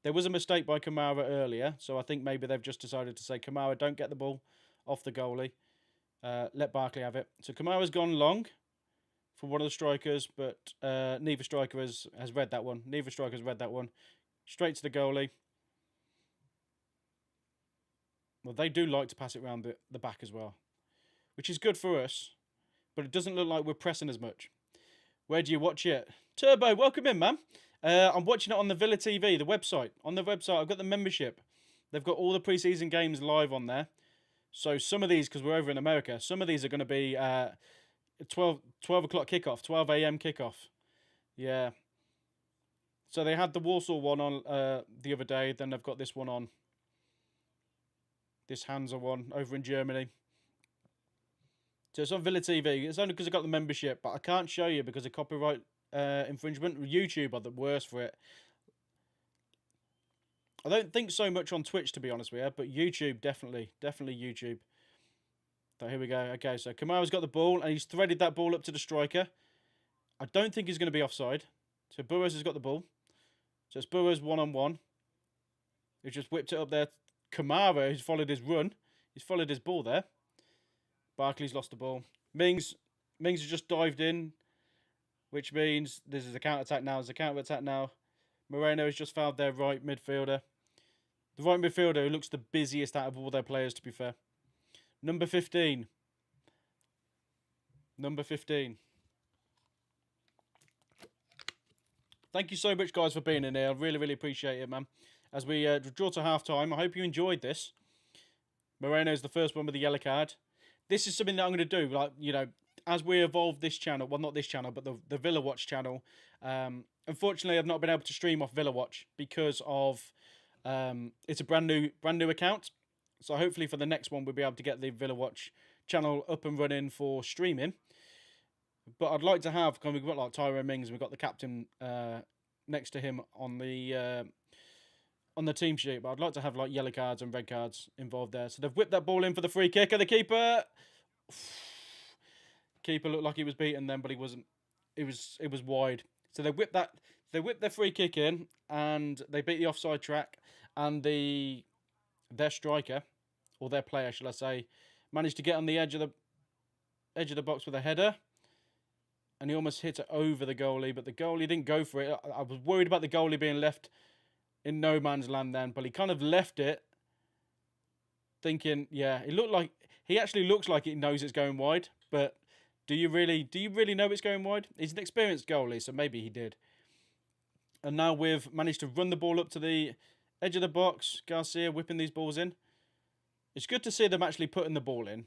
There was a mistake by Kamara earlier, so I think maybe they've just decided to say, Kamara, don't get the ball off the goalie. Let Barkley have it. So Kamara's gone long for one of the strikers, but neither striker has read that one. Neither striker has read that one. Straight to the goalie. Well, they do like to pass it around the back as well, which is good for us, but it doesn't look like we're pressing as much. Where do you watch it? Turbo, welcome in, man. I'm watching it on the Villa TV, the website. On the website, I've got the membership. They've got all the preseason games live on there. So some of these, because we're over in America, some of these are going to be 12 o'clock kickoff, 12 a.m. kickoff. Yeah. So they had the Warsaw one on the other day. Then they've got this one on. This Hansa one over in Germany. So it's on Villa TV. It's only because I got the membership, but I can't show you because of copyright infringement. YouTube are the worst for it. I don't think so much on Twitch, to be honest with you, but YouTube, definitely YouTube. So here we go. Okay, so Kamara's got the ball, and he's threaded that ball up to the striker. I don't think he's going to be offside. So Burrows has got the ball. So it's Burrows one-on-one. He's just whipped it up there. Kamara, who's followed his run. He's followed his ball there. Barkley's lost the ball. Mings has just dived in, which means this is a counter-attack now. There's a counter-attack now. Moreno has just fouled their right midfielder. The right midfielder who looks the busiest out of all their players, to be fair. Number 15. Number 15. Thank you so much, guys, for being in here. I really, really appreciate it, man. As we draw to half-time, I hope you enjoyed this. Moreno's the first one with the yellow card. This is something that I'm going to do, like, you know, as we evolve this channel. Well, not this channel, but the Villa Watch channel. Unfortunately, I've not been able to stream off Villa Watch because of it's a brand new account. So hopefully for the next one, we'll be able to get the Villa Watch channel up and running for streaming. But I'd like to have, because we've got like Tyrone Mings, we've got the captain next to him on the team sheet. But I'd like to have like yellow cards and red cards involved there. So they've whipped that ball in for the free kick, and the keeper looked like he was beaten then, but he wasn't. It was wide. So they whipped their free kick in, and they beat the offside track, and their striker, or their player, shall I say, managed to get on the edge of the box with a header, and he almost hit it over the goalie, but the goalie didn't go for it. I was worried about the goalie being left in no man's land then, but he kind of left it, thinking, yeah, he actually looks like he knows it's going wide, but do you really know it's going wide? He's an experienced goalie, so maybe he did. And now we've managed to run the ball up to the edge of the box. Garcia whipping these balls in. It's good to see them actually putting the ball in.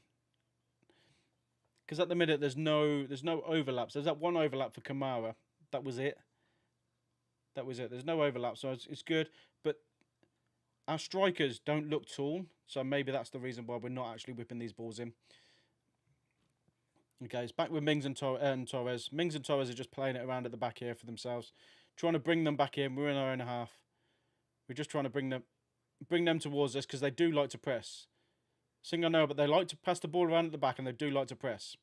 Because at the minute there's no overlaps. There's that one overlap for Kamara. That was it. There's no overlap, so it's good. But our strikers don't look tall, so maybe that's the reason why we're not actually whipping these balls in. Okay, it's back with Mings and Torres. Mings and Torres are just playing it around at the back here for themselves, trying to bring them back in. We're in our own half. We're just trying to bring them towards us because they do like to press. Thing I know, but they like to pass the ball around at the back and they do like to press.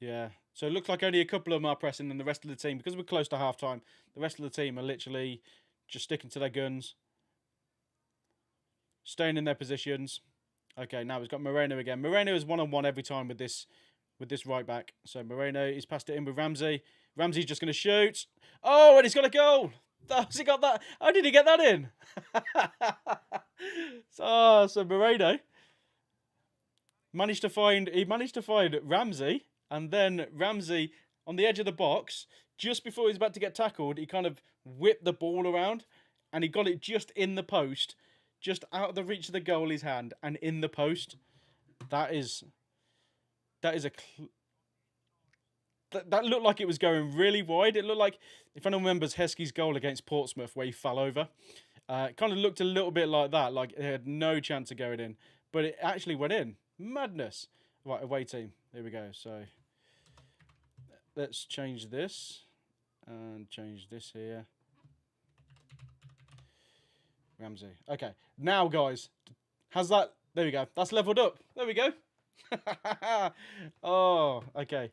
Yeah, so it looks like only a couple of them are pressing and the rest of the team, because we're close to half time, the rest of the team are literally just sticking to their guns, staying in their positions. Okay, now we've got Moreno again. Moreno is one-on-one every time with this right back. So Moreno, he's passed it in with Ramsey. Ramsey's just going to shoot. Oh, and he's got a goal. Has he got that? How did he get that in? So Moreno managed to find Ramsey, and then Ramsey on the edge of the box, just before he was about to get tackled, he kind of whipped the ball around, and he got it just in the post, just out of the reach of the goalie's hand, and in the post. That looked like it was going really wide. It looked like, if anyone remembers Heskey's goal against Portsmouth where he fell over, it kind of looked a little bit like that, like it had no chance of going in, but it actually went in. Madness. Right, away team. Here we go. So let's change this and change this here. Ramsey. Okay, now guys, how's that? There we go. That's leveled up. There we go. Oh, okay.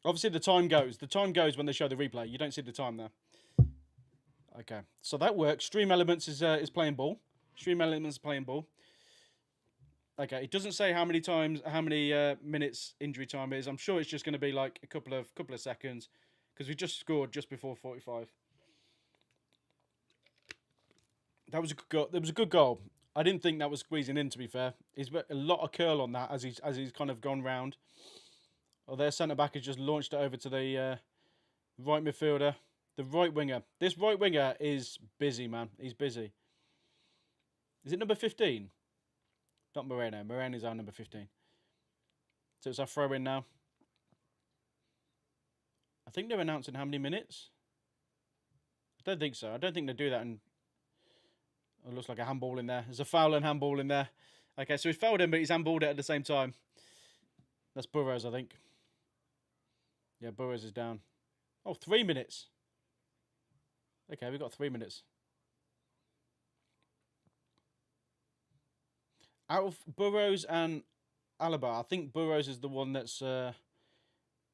Obviously the time goes. The time goes when they show the replay. You don't see the time there. Okay, so that works. Stream Elements is playing ball. Stream Elements is playing ball. Okay, it doesn't say how many minutes injury time is. I'm sure it's just going to be like a couple of seconds, because we just scored just before 45. That was a good goal. I didn't think that was squeezing in, to be fair. He's got a lot of curl on that as he's kind of gone round. Oh, their centre back has just launched it over to the right midfielder, the right winger. This right winger is busy, man. He's busy. Is it number 15? Not Moreno. Moreno is our number 15. So it's our throw in now. I think they're announcing how many minutes. I don't think so. I don't think they do that. And it looks like a handball in there. There's a foul and handball in there. Okay, so he's fouled him, but he's handballed it at the same time. That's Burrows, I think. Yeah, Burrows is down. Oh, 3 minutes. Okay, we've got 3 minutes. Out of Burrows and Alaba, I think Burrows is the one that's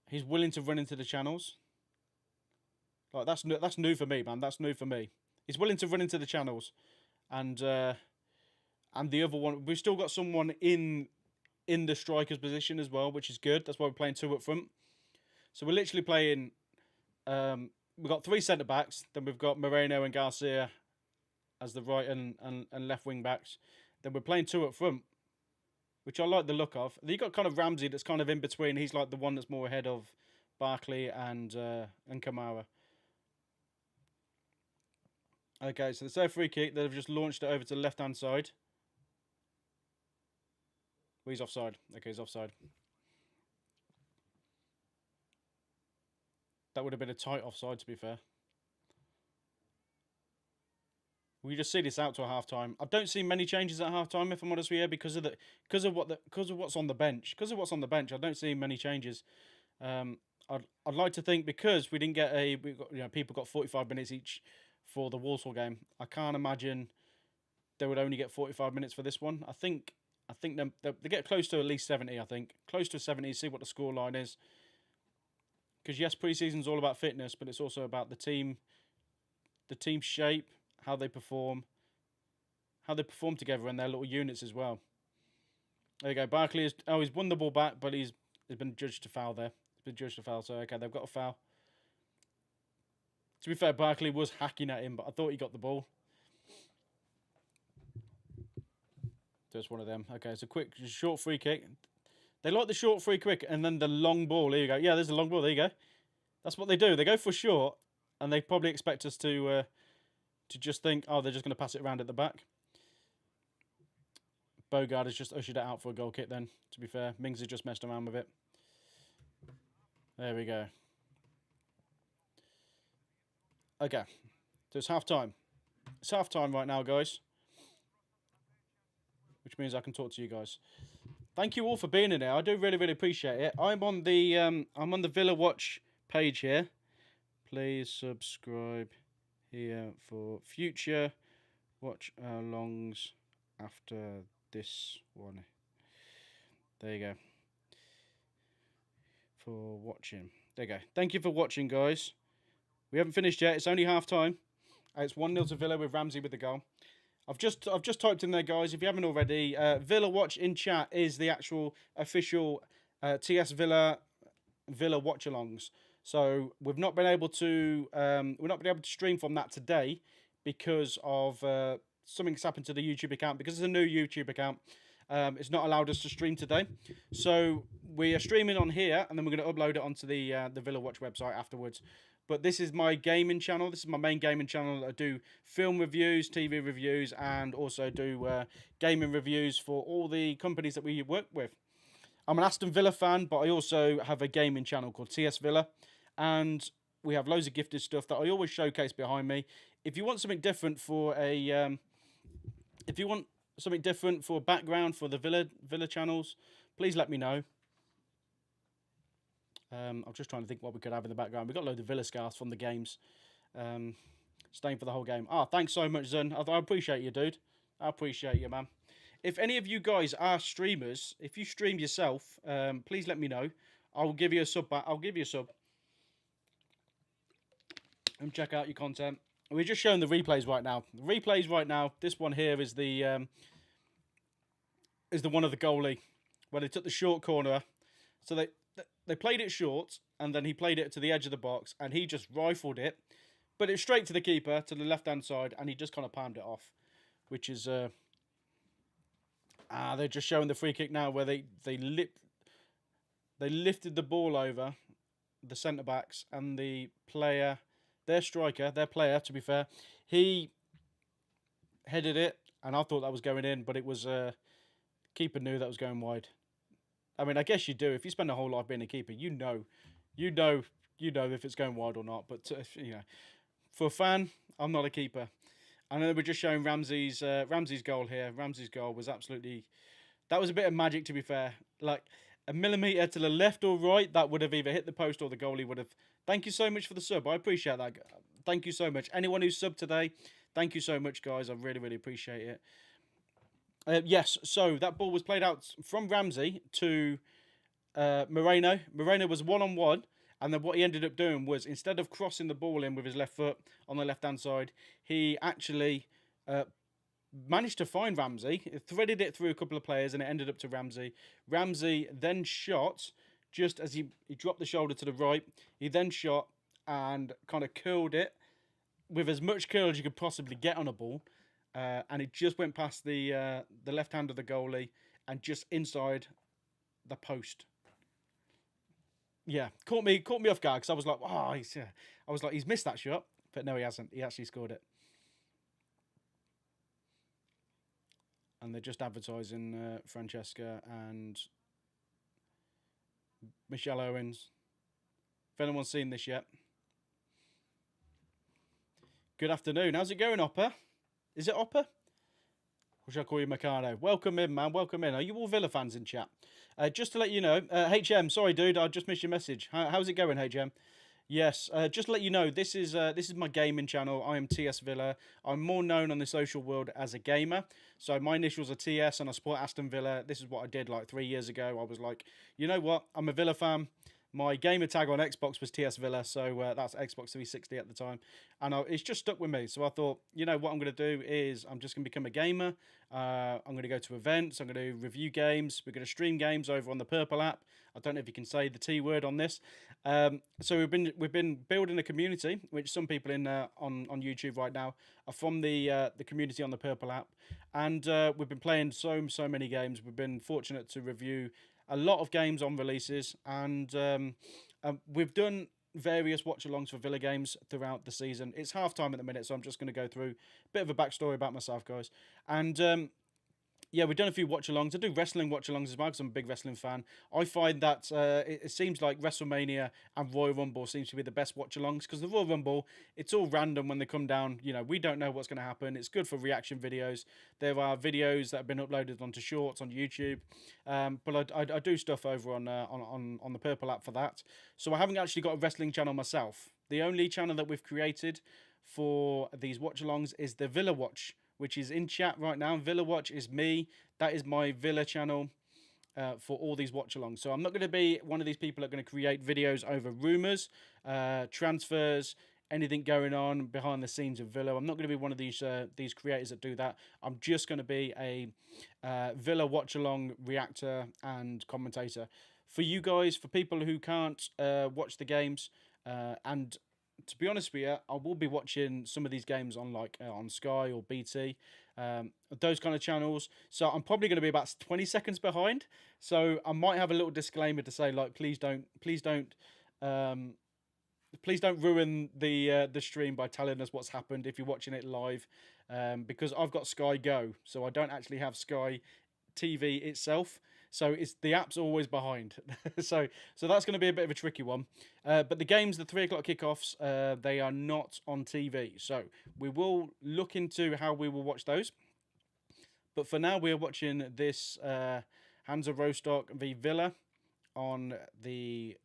he's willing to run into the channels. Like that's new for me, man. That's new for me. He's willing to run into the channels, and the other one, we've still got someone in the striker's position as well, which is good. That's why we're playing 2 up front. So we're literally playing. We've got 3 centre backs. Then we've got Moreno and Garcia as the right and left wing backs. Then we're playing 2 up front, which I like the look of. Then you got kind of Ramsey that's kind of in between. He's like the one that's more ahead of Barkley and Kamara. Okay, so there's a free kick. They've just launched it over to the left-hand side. Well, he's offside. Okay, he's offside. That would have been a tight offside, to be fair. We just see this out to a half time. I don't see many changes at half time, if I'm honest with you, because of what's on the bench. Because of what's on the bench, I don't see many changes. I'd like to think, because we didn't get people got 45 minutes each for the Walsall game. I can't imagine they would only get 45 minutes for this one. I think they get close to at least 70. I think close to 70. See what the score line is. Because yes, pre-season's all about fitness, but it's also about the team shape, how they perform together, and their little units as well. There you go. Barkley he's won the ball back, but he's been judged to foul there. He's been judged to foul, so okay, they've got a foul. To be fair, Barkley was hacking at him, but I thought he got the ball. Just one of them. Okay, it's a quick, short free kick. They like the short free kick, and then the long ball. There you go. Yeah, there's the long ball. There you go. That's what they do. They go for short, and they probably expect us to to just think, oh, they're just going to pass it around at the back. Bogard has just ushered it out for a goal kick then, to be fair. Mings has just messed around with it. There we go. Okay, so it's half time. It's half time right now, guys. Which means I can talk to you guys. Thank you all for being in there. I do really, really appreciate it. I'm on the Villa Watch page here. Please subscribe here for future watch alongs after this one. There you go. For watching. There you go. Thank you for watching, guys. We haven't finished yet. It's only half time. It's 1-0 to Villa with Ramsey with the goal. I've just typed in there, guys. If you haven't already, Villa Watch in chat is the actual official TS Villa watch alongs. So we've not been able to stream from that today because of something's happened to the YouTube account. Because it's a new YouTube account, it's not allowed us to stream today. So we are streaming on here, and then we're going to upload it onto the Villa Watch website afterwards. But this is my gaming channel. This is my main gaming channel. I do film reviews, TV reviews, and also do gaming reviews for all the companies that we work with. I'm an Aston Villa fan, but I also have a gaming channel called TS Villa. And we have loads of gifted stuff that I always showcase behind me. If you want something different for a... if you want something different for background for the Villa channels, please let me know. I'm just trying to think what we could have in the background. We've got a load of Villa scarves from the games. Staying for the whole game. Ah, thanks so much, Zun. I appreciate you, dude. I appreciate you, man. If any of you guys are streamers, if you stream yourself, please let me know. I'll give you a sub back. I'll give you a sub. And check out your content. We're just showing the replays right now. The replays right now. This one here is the one of the goalie where they took the short corner. So they played it short, and then he played it to the edge of the box, and he just rifled it, but it's straight to the keeper, to the left-hand side, and he just kind of palmed it off, which is... they're just showing the free kick now, where they lifted the ball over the centre-backs, and the player, their striker, their player, to be fair, he headed it, and I thought that was going in, but it was... keeper knew that was going wide. I mean, I guess you do. If you spend a whole life being a keeper, you know if it's going wide or not. But you know, for a fan, I'm not a keeper. And then we're just showing Ramsey's goal here. Ramsey's goal was absolutely... That was a bit of magic, to be fair. Like, a millimetre to the left or right, that would have either hit the post or the goalie would have... Thank you so much for the sub. I appreciate that. Thank you so much. Anyone who's subbed today, thank you so much, guys. I really, really appreciate it. Yes, so that ball was played out from Ramsey to Moreno. Moreno was one-on-one, and then what he ended up doing was, instead of crossing the ball in with his left foot on the left-hand side, he actually managed to find Ramsey, threaded it through a couple of players, and it ended up to Ramsey. Ramsey then shot, just as he dropped the shoulder to the right, he then shot and kind of curled it with as much curl as you could possibly get on a ball. And it just went past the left hand of the goalie and just inside the post. Yeah, caught me off guard, because I was like, oh, he's missed that shot, but no, he hasn't. He actually scored it. And they're just advertising Francesca and Michelle Owens. If anyone's seen this yet. Good afternoon. How's it going, Oppa? Is it Oppa? Or shall I call you Mikado? Welcome in, man. Welcome in. Are you all Villa fans in chat? Just to let you know, HM, sorry, dude, I just missed your message. How's it going, HM? Yes, just to let you know, this is my gaming channel. I am TS Villa. I'm more known on the social world as a gamer. So my initials are TS, and I support Aston Villa. This is what I did like 3 years ago. I was like, you know what? I'm a Villa fan. My gamer tag on Xbox was TS Villa, so that's Xbox 360 at the time. And it's just stuck with me. So I thought, you know what I'm going to do is I'm just going to become a gamer. I'm going to go to events. I'm going to review games. We're going to stream games over on the Purple app. I don't know if you can say the T word on this. So we've been building a community, which some people on YouTube right now are from the community on the Purple app. And we've been playing so many games. We've been fortunate to review a lot of games on releases, and we've done various watch-alongs for Villa games throughout the season. It's half-time at the minute, so I'm just going to go through a bit of a backstory about myself, guys. And yeah, we've done a few watch-alongs. I do wrestling watch-alongs as well because I'm a big wrestling fan. I find that it seems like WrestleMania and Royal Rumble seems to be the best watch-alongs because the Royal Rumble, it's all random when they come down. You know, we don't know what's going to happen. It's good for reaction videos. There are videos that have been uploaded onto Shorts on YouTube, but I do stuff over on the Purple app for that. So I haven't actually got a wrestling channel myself. The only channel that we've created for these watch-alongs is the Villa Watch, which is in chat right now. Villa Watch is me. That is my Villa channel for all these watch-alongs. So I'm not going to be one of these people that are going to create videos over rumours, transfers, anything going on behind the scenes of Villa. I'm not going to be one of these creators that do that. I'm just going to be a Villa watch-along reactor and commentator. For you guys, for people who can't watch the games, and to be honest with you, I will be watching some of these games on on Sky or BT, those kind of channels. So I'm probably going to be about 20 seconds behind. So I might have a little disclaimer to say, like, please don't ruin the stream by telling us what's happened if you're watching it live, because I've got Sky Go, so I don't actually have Sky TV itself. So it's the app's always behind. so that's going to be a bit of a tricky one. But the games, the 3 o'clock kickoffs, they are not on TV. So we will look into how we will watch those. But for now, we are watching this Hansa Rostock v Villa on the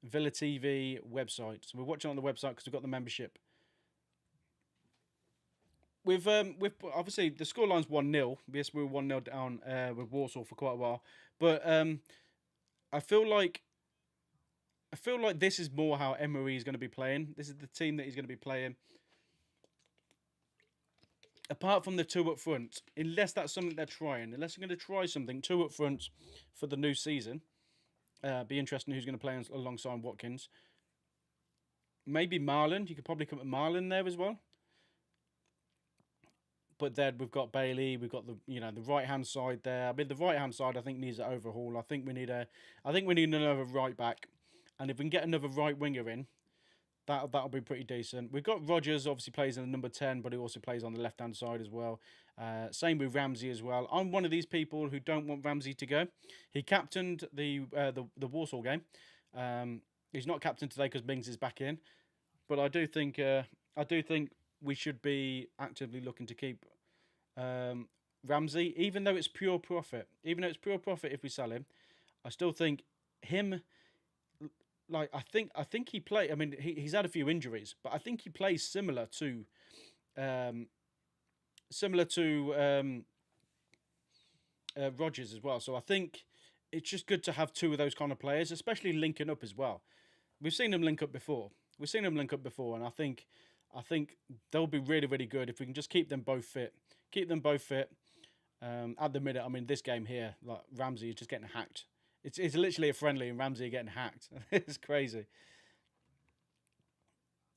Villa TV website. So we're watching on the website because we've got the membership. We've obviously the scoreline's 1-0. Yes, we were 1-0 down with Warsaw for quite a while, but I feel like this is more how Emery is going to be playing. This is the team that he's going to be playing. Apart from the 2 up front, unless that's something they're trying, unless they're going to try something 2 up front for the new season, be interesting who's going to play alongside Watkins. Maybe Marlon. You could probably come at Marlon there as well. But then we've got Bailey, we've got the right hand side there. I mean, the right hand side I think needs an overhaul. I think we need another right back, and if we can get another right winger in, that'll be pretty decent. We've got Rodgers, obviously plays in the number 10, but he also plays on the left hand side as well. Same with Ramsey as well. I'm one of these people who don't want Ramsey to go. He captained the Warsaw game. He's not captain today because Mings is back in, but I do think we should be actively looking to keep Ramsey, even though it's pure profit. Even though it's pure profit if we sell him, I still think him. Like I think he play. I mean, he's had a few injuries, but I think he plays similar to Rodgers as well. So I think it's just good to have 2 of those kind of players, especially linking up as well. We've seen them link up before. And I think they'll be really, really good if we can just keep them both fit. At the minute, I mean, this game here, like Ramsey is just getting hacked. It's literally a friendly, and Ramsey getting hacked. It's crazy.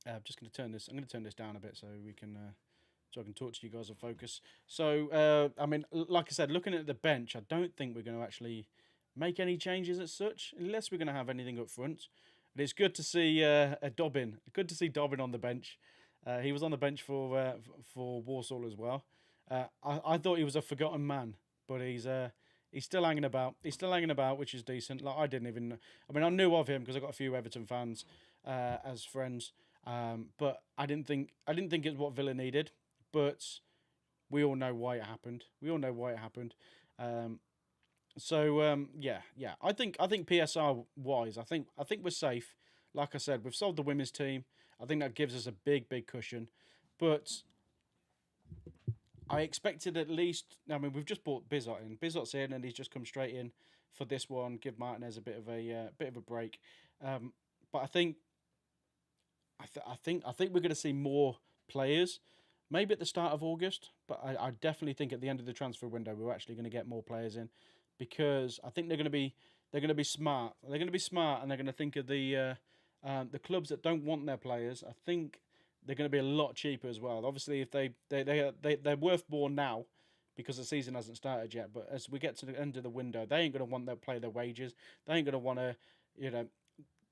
I'm just going to turn this. I'm going to turn this down a bit so we can, so I can talk to you guys on focus. So, I mean, like I said, looking at the bench, I don't think we're going to actually make any changes as such, unless we're going to have anything up front. But it's good to see Dobbin. Good to see Dobbin on the bench. He was on the bench for Warsaw as well. I thought he was a forgotten man, but he's still hanging about. Which is decent. Like I didn't even. I mean, I knew of him because I got a few Everton fans as friends. But I didn't think it's what Villa needed. But we all know why it happened. Yeah. I think PSR wise, I think we're safe. Like I said, we've sold the women's team. I think that gives us a big cushion. But I expected at least. I mean, we've just bought Bizot in. Bizot's in, and he's just come straight in for this one. Give Martinez a bit of a break. But I think we're going to see more players. Maybe at the start of August, but I definitely think at the end of the transfer window we're actually going to get more players in, because I think they're going to be smart. They're going to be smart, and they're going to think of the clubs that don't want their players. I think they're going to be a lot cheaper as well. Obviously, if they're worth more now because the season hasn't started yet. But as we get to the end of the window, they ain't going to want to play their wages. They ain't going to want to,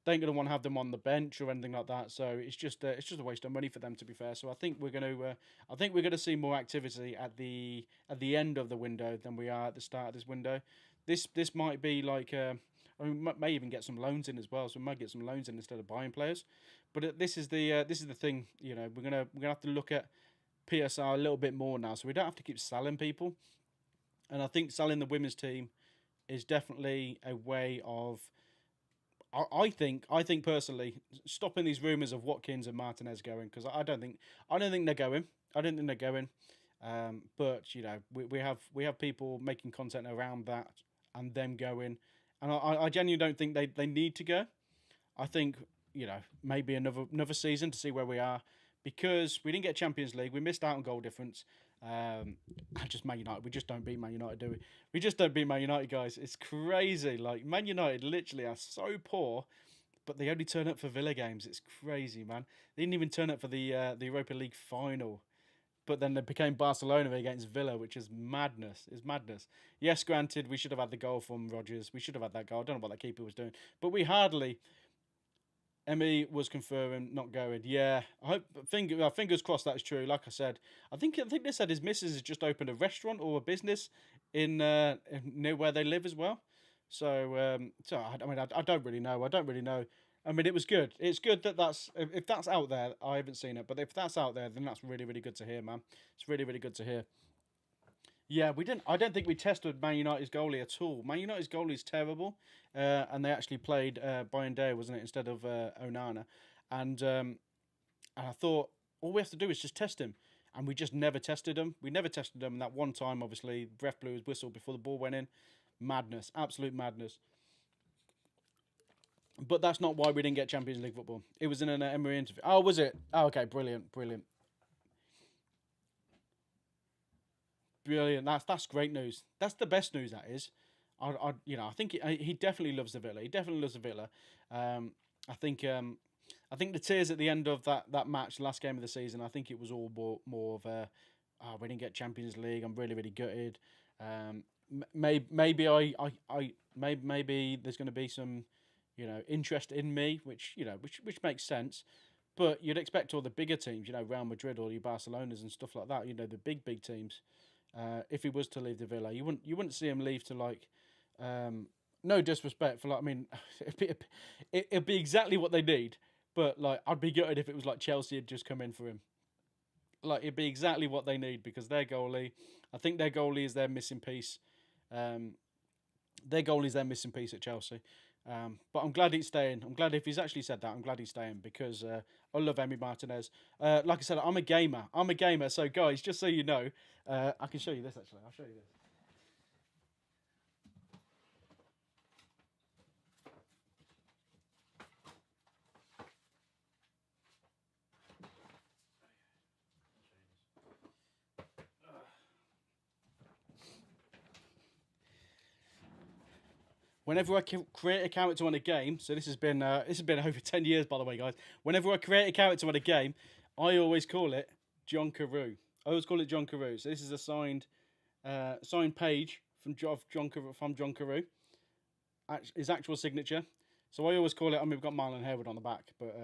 They ain't gonna want to have them on the bench or anything like that. So it's just a waste of money for them, to be fair. So I think we're gonna see more activity at the end of the window than we are at the start of this window. This might be like I mean, we may even get some loans in as well. So we might get some loans in instead of buying players. But this is the thing. You know, we're gonna have to look at PSR a little bit more now, so we don't have to keep selling people. And I think selling the women's team is definitely a way of I think personally stopping these rumours of Watkins and Martinez going, because I don't think they're going. I don't think they're going. But you know we have people making content around that and them going, and I genuinely don't think they need to go. I think you know maybe another season to see where we are, because we didn't get Champions League. We missed out on goal difference. Just Man United. We just don't beat Man United, do we? We just don't beat Man United, guys. It's crazy. Like Man United literally are so poor, but they only turn up for Villa games. It's crazy, man. They didn't even turn up for the Europa League final. But then they became Barcelona against Villa, which is madness. It's madness. Yes, granted, we should have had the goal from Rodgers. We should have had that goal. I don't know what that keeper was doing, but we hardly. Emmy was confirming not going. Yeah, I hope. Fingers crossed that's true. Like I said, I think they said his missus has just opened a restaurant or a business near where they live as well. I mean, I don't really know. I don't really know. I mean, it was good. It's good that if that's out there. I haven't seen it, but if that's out there, then that's really really good to hear, man. It's really really good to hear. Yeah, we didn't. I don't think we tested Man United's goalie at all. Man United's goalie is terrible, and they actually played Brian Day, wasn't it, instead of Onana, and um, and I thought all we have to do is just test him, and we just never tested him. We never tested him. And that one time, obviously, ref blew his whistle before the ball went in. Madness, absolute madness. But that's not why we didn't get Champions League football. It was in an Emery interview. Oh, was it? Oh, okay, brilliant, brilliant. Brilliant. That's great news. That's the best news. That is. I think he definitely loves the Villa. He definitely loves the Villa. Um, I think I think the tears at the end of that match, last game of the season. I think it was all more of a, oh, we didn't get Champions League. I'm really really gutted. Maybe maybe there's going to be some, interest in me, which which makes sense. But you'd expect all the bigger teams, Real Madrid or your Barcelonas and stuff like that, the big teams. If he was to leave the Villa, you wouldn't see him leave to like, no disrespect for like, I mean, it'd be exactly what they need. But like, I'd be gutted if it was like Chelsea had just come in for him. Like, it'd be exactly what they need because I think their goalie is their missing piece. Um, their goalie is their missing piece at Chelsea. But I'm glad he's staying. I'm glad if he's actually said that. I'm glad he's staying because I love Emi Martinez. Like I said, I'm a gamer. I'm a gamer. So guys, just so you know, I can show you this actually. I'll show you this. Whenever I create a character on a game, so this has been over 10 years by the way, guys. Whenever I create a character on a game, I always call it John Carew. I always call it John Carew. So this is a signed page from John Carew, his actual signature. So I always call it. I mean, we've got Marlon Harewood on the back, but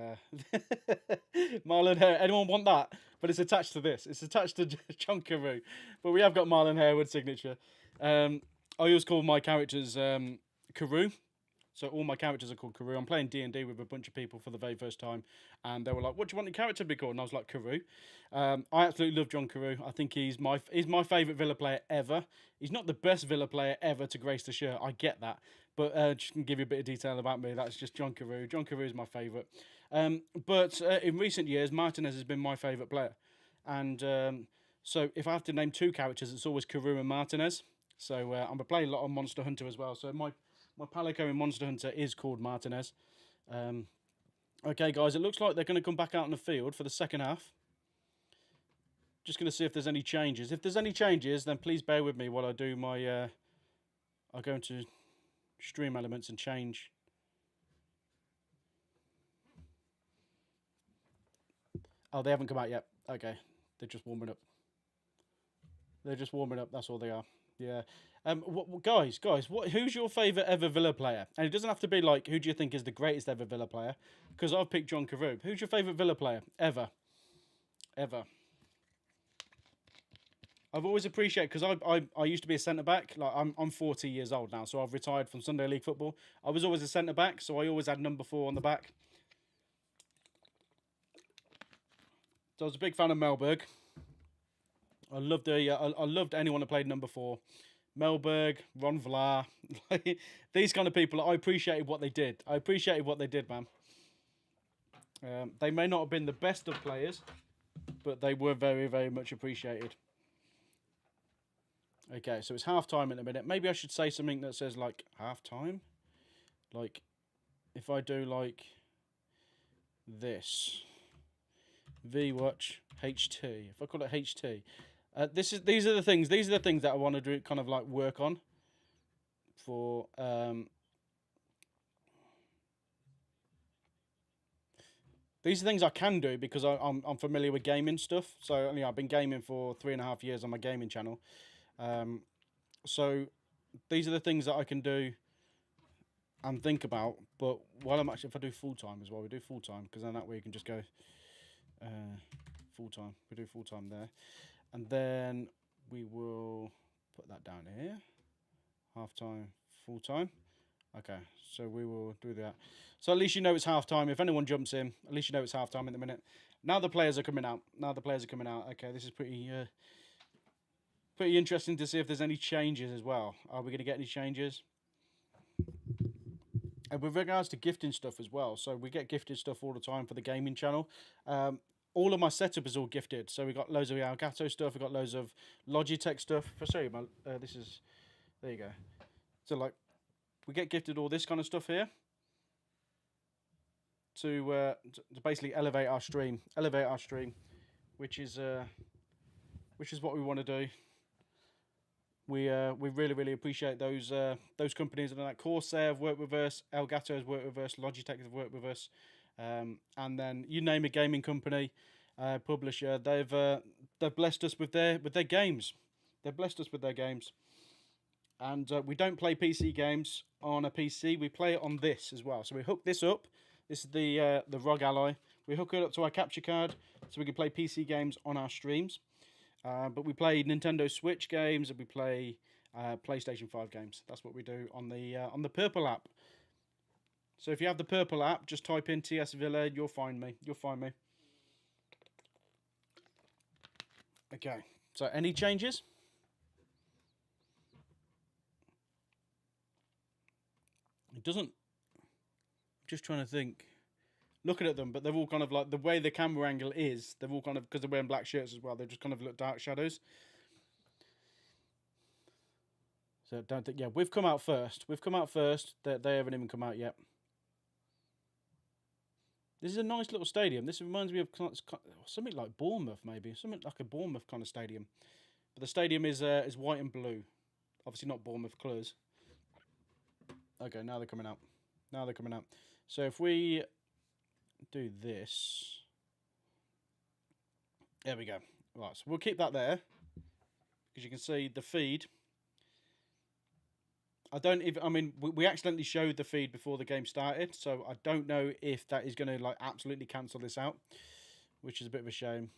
Marlon Harewood. Anyone want that? But it's attached to this. It's attached to John Carew. But we have got Marlon Harewood signature. I always call my characters Carew. So all my characters are called Carew. I'm playing D&D with a bunch of people for the very first time, and they were like, "What do you want your character to be called?" And I was like, "Carew." I absolutely love John Carew. I think he's my favourite Villa player ever. He's not the best Villa player ever to grace the shirt. I get that, but just to give you a bit of detail about me, that's just John Carew. John Carew is my favourite. But in recent years, Martinez has been my favourite player, and so if I have to name two characters, it's always Carew and Martinez. So I'm playing a lot on Monster Hunter as well. So my Palico in Monster Hunter is called Martinez. Um, okay, guys, it looks like they're going to come back out in the field for the second half. Just going to see if there's any changes. If there's any changes, then please bear with me while I do my... I'll go into stream elements and change. Oh, they haven't come out yet. Okay, they're just warming up. They're just warming up, that's all they are. Yeah. Guys, who's your favourite ever Villa player? And it doesn't have to be like, who do you think is the greatest ever Villa player? Because I've picked John Carew. Who's your favourite Villa player ever? Ever. I've always appreciated, because I used to be a centre back. Like I'm 40 years old now, so I've retired from Sunday League football. I was always a centre back, so I always had number 4 on the back. So I was a big fan of Melberg. I loved anyone who played number 4. Melberg, Ron Vlaar, these kind of people. I appreciated what they did. Man. They may not have been the best of players, but they were very, very much appreciated. Okay, so it's half time in a minute. Maybe I should say something that says like half time. Like, if I do like this, VWatch HT. If I call it HT, these are the things that I want to do, kind of like work on for. These are things I can do because I'm familiar with gaming stuff. So I've been gaming for 3.5 years on my gaming channel. So these are the things that I can do and think about. But while I'm actually, if I do full time as well, we do full time, because then that way you can just go full time. We do full time there, and then we will put that down here. Half time, full time. Okay, so we will do that. So at least you know it's half time. If anyone jumps in, at least you know it's half time in the minute. Now the players are coming out. Okay, this is pretty interesting to see if there's any changes as well. Are we going to get any changes? And with regards to gifting stuff as well, so we get gifted stuff all the time for the gaming channel. All of my setup is all gifted. So we got loads of Elgato stuff. We got loads of Logitech stuff. If I show you, there you go. So like, we get gifted all this kind of stuff here to basically elevate our stream, which is what we want to do. We really, really appreciate those companies, and like Corsair have worked with us, Elgato has worked with us, Logitech have worked with us, and then you name a gaming company, publisher, they've blessed us with their games. They've blessed us with their games, and we don't play PC games on a PC. We play it on this as well. So we hook this up. This is the ROG Ally. We hook it up to our capture card so we can play PC games on our streams. But we play Nintendo Switch games, and we play PlayStation 5 games. That's what we do on the Purple app. So if you have the Purple app, just type in TS Villa. You'll find me. Okay. So any changes? It doesn't. I'm just trying to think. Looking at them, but they're all kind of like, the way the camera angle is, they're all kind of, because they're wearing black shirts as well, they just kind of look dark shadows. So don't think, yeah, we've come out first. They haven't even come out yet. This is a nice little stadium. This reminds me of something like Bournemouth, maybe. Something like a Bournemouth kind of stadium. But the stadium is white and blue. Obviously not Bournemouth colours. Okay, now they're coming out. So if we do this, there we go. Right, so we'll keep that there, because you can see the feed. We accidentally showed the feed before the game started, so I don't know if that is going to like absolutely cancel this out, which is a bit of a shame.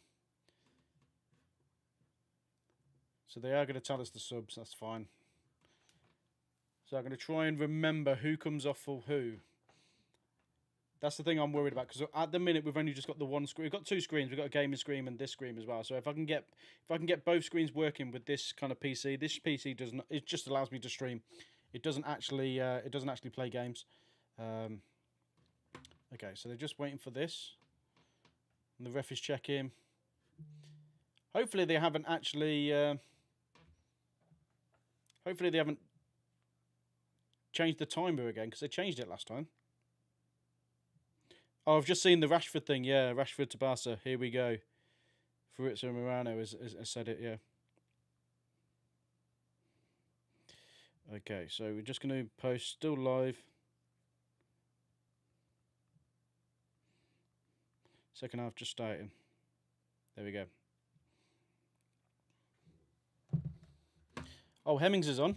So they are going to tell us the subs, that's fine. So I'm going to try and remember who comes off for who. That's the thing I'm worried about, because at the minute we've only just got the one screen. We've got two screens. We've got a gaming screen and this screen as well. So if I can get both screens working with this kind of PC, this PC does not. It just allows me to stream. It doesn't actually play games. Okay, so they're just waiting for this, and the ref is checking. Hopefully they haven't actually. Hopefully they haven't changed the timer again, because they changed it last time. Oh, I've just seen the Rashford thing. Yeah, Rashford to Barca. Here we go. Fabrizio Morano has said it, yeah. Okay, so we're just going to post, still live. Second half just starting. There we go. Oh, Hemmings is on.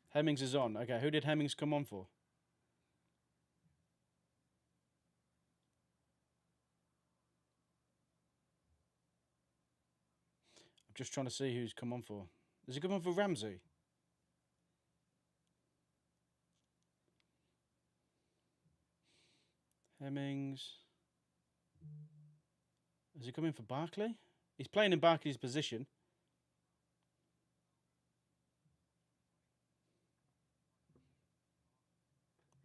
Hemmings is on. Okay, who did Hemmings come on for? I'm just trying to see who's come on for. Is he come on for Ramsey? Hemmings. Is he coming for Barkley? He's playing in Barkley's position.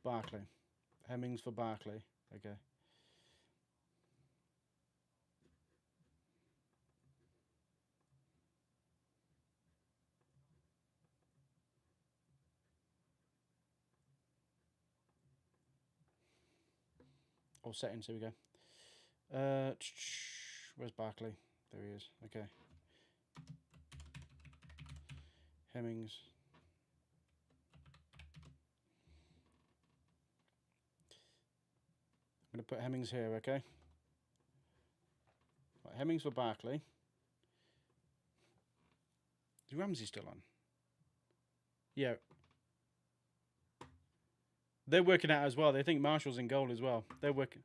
Barkley. Hemmings for Barkley. Okay. Oh, settings. Here we go. Where's Barkley? There he is. Okay. Hemmings. I'm going to put Hemmings here, okay? Right, Hemmings for Barkley. Is Ramsey still on? Yeah. They're working out as well. They think Marshall's in goal as well. They're working.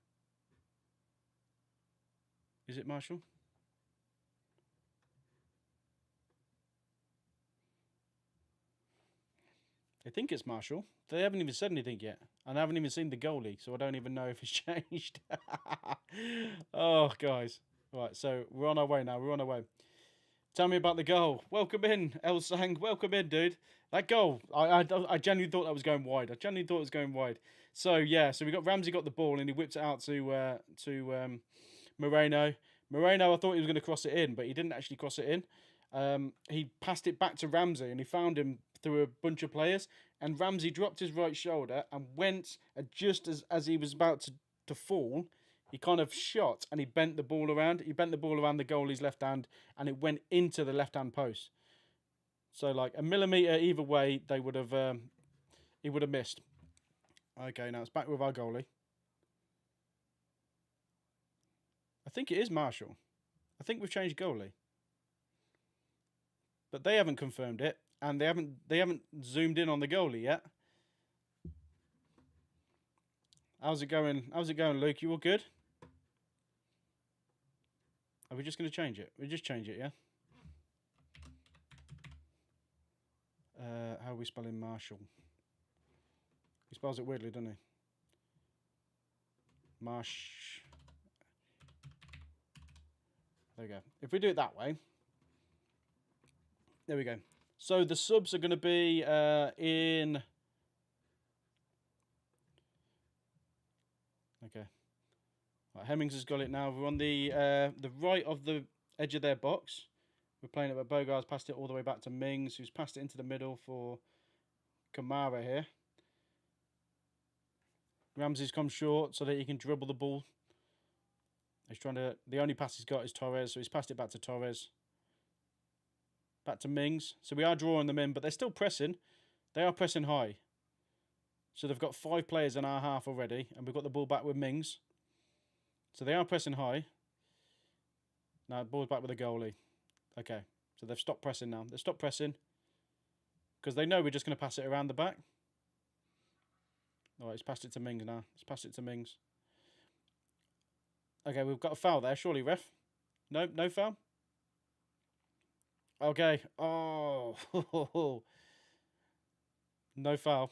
Is it Marshall? I think it's Marshall. They haven't even said anything yet. And I haven't even seen the goalie, so I don't even know if it's changed. Oh, guys. Right, so we're on our way now. We're on our way. Tell me about the goal. Welcome in, El Sang. Welcome in, dude. That goal, I genuinely thought that was going wide. I genuinely thought it was going wide. So, yeah, so we got Ramsey got the ball, and he whipped it out to Moreno. Moreno, I thought he was going to cross it in, but he didn't actually cross it in. He passed it back to Ramsey, and he found him through a bunch of players. And Ramsey dropped his right shoulder and went, just as he was about to fall, he kind of shot and he bent the ball around. He bent the ball around the goalie's left hand, and it went into the left-hand post. So, like, a millimetre either way, he would have missed. Okay, now it's back with our goalie. I think it is Marshall. I think we've changed goalie. But they haven't confirmed it, and they haven't zoomed in on the goalie yet. How's it going? How's it going, Luke? You all good? Are we just going to change it? We just change it, yeah? How are we spelling Marshall? He spells it weirdly, doesn't he? Marsh. There we go. If we do it that way. There we go. So the subs are going to be in... Okay. Right, Hemmings has got it now. We're on the right of the edge of their box. We're playing it, but Bogart's passed it all the way back to Mings, who's passed it into the middle for Kamara here. Ramsey's come short so that he can dribble the ball. He's trying to... The only pass he's got is Torres, so he's passed it back to Torres. Back to Mings. So we are drawing them in, but they're still pressing. They are pressing high. So they've got 5 players in our half already, and we've got the ball back with Mings. So they are pressing high. Now the ball's back with the goalie. Okay, so they've stopped pressing now. They've stopped pressing because they know we're just going to pass it around the back. All right, he's passed it to Mings now. He's passed it to Mings. Okay, we've got a foul there, surely, ref? No, no foul? Okay. Oh. No foul.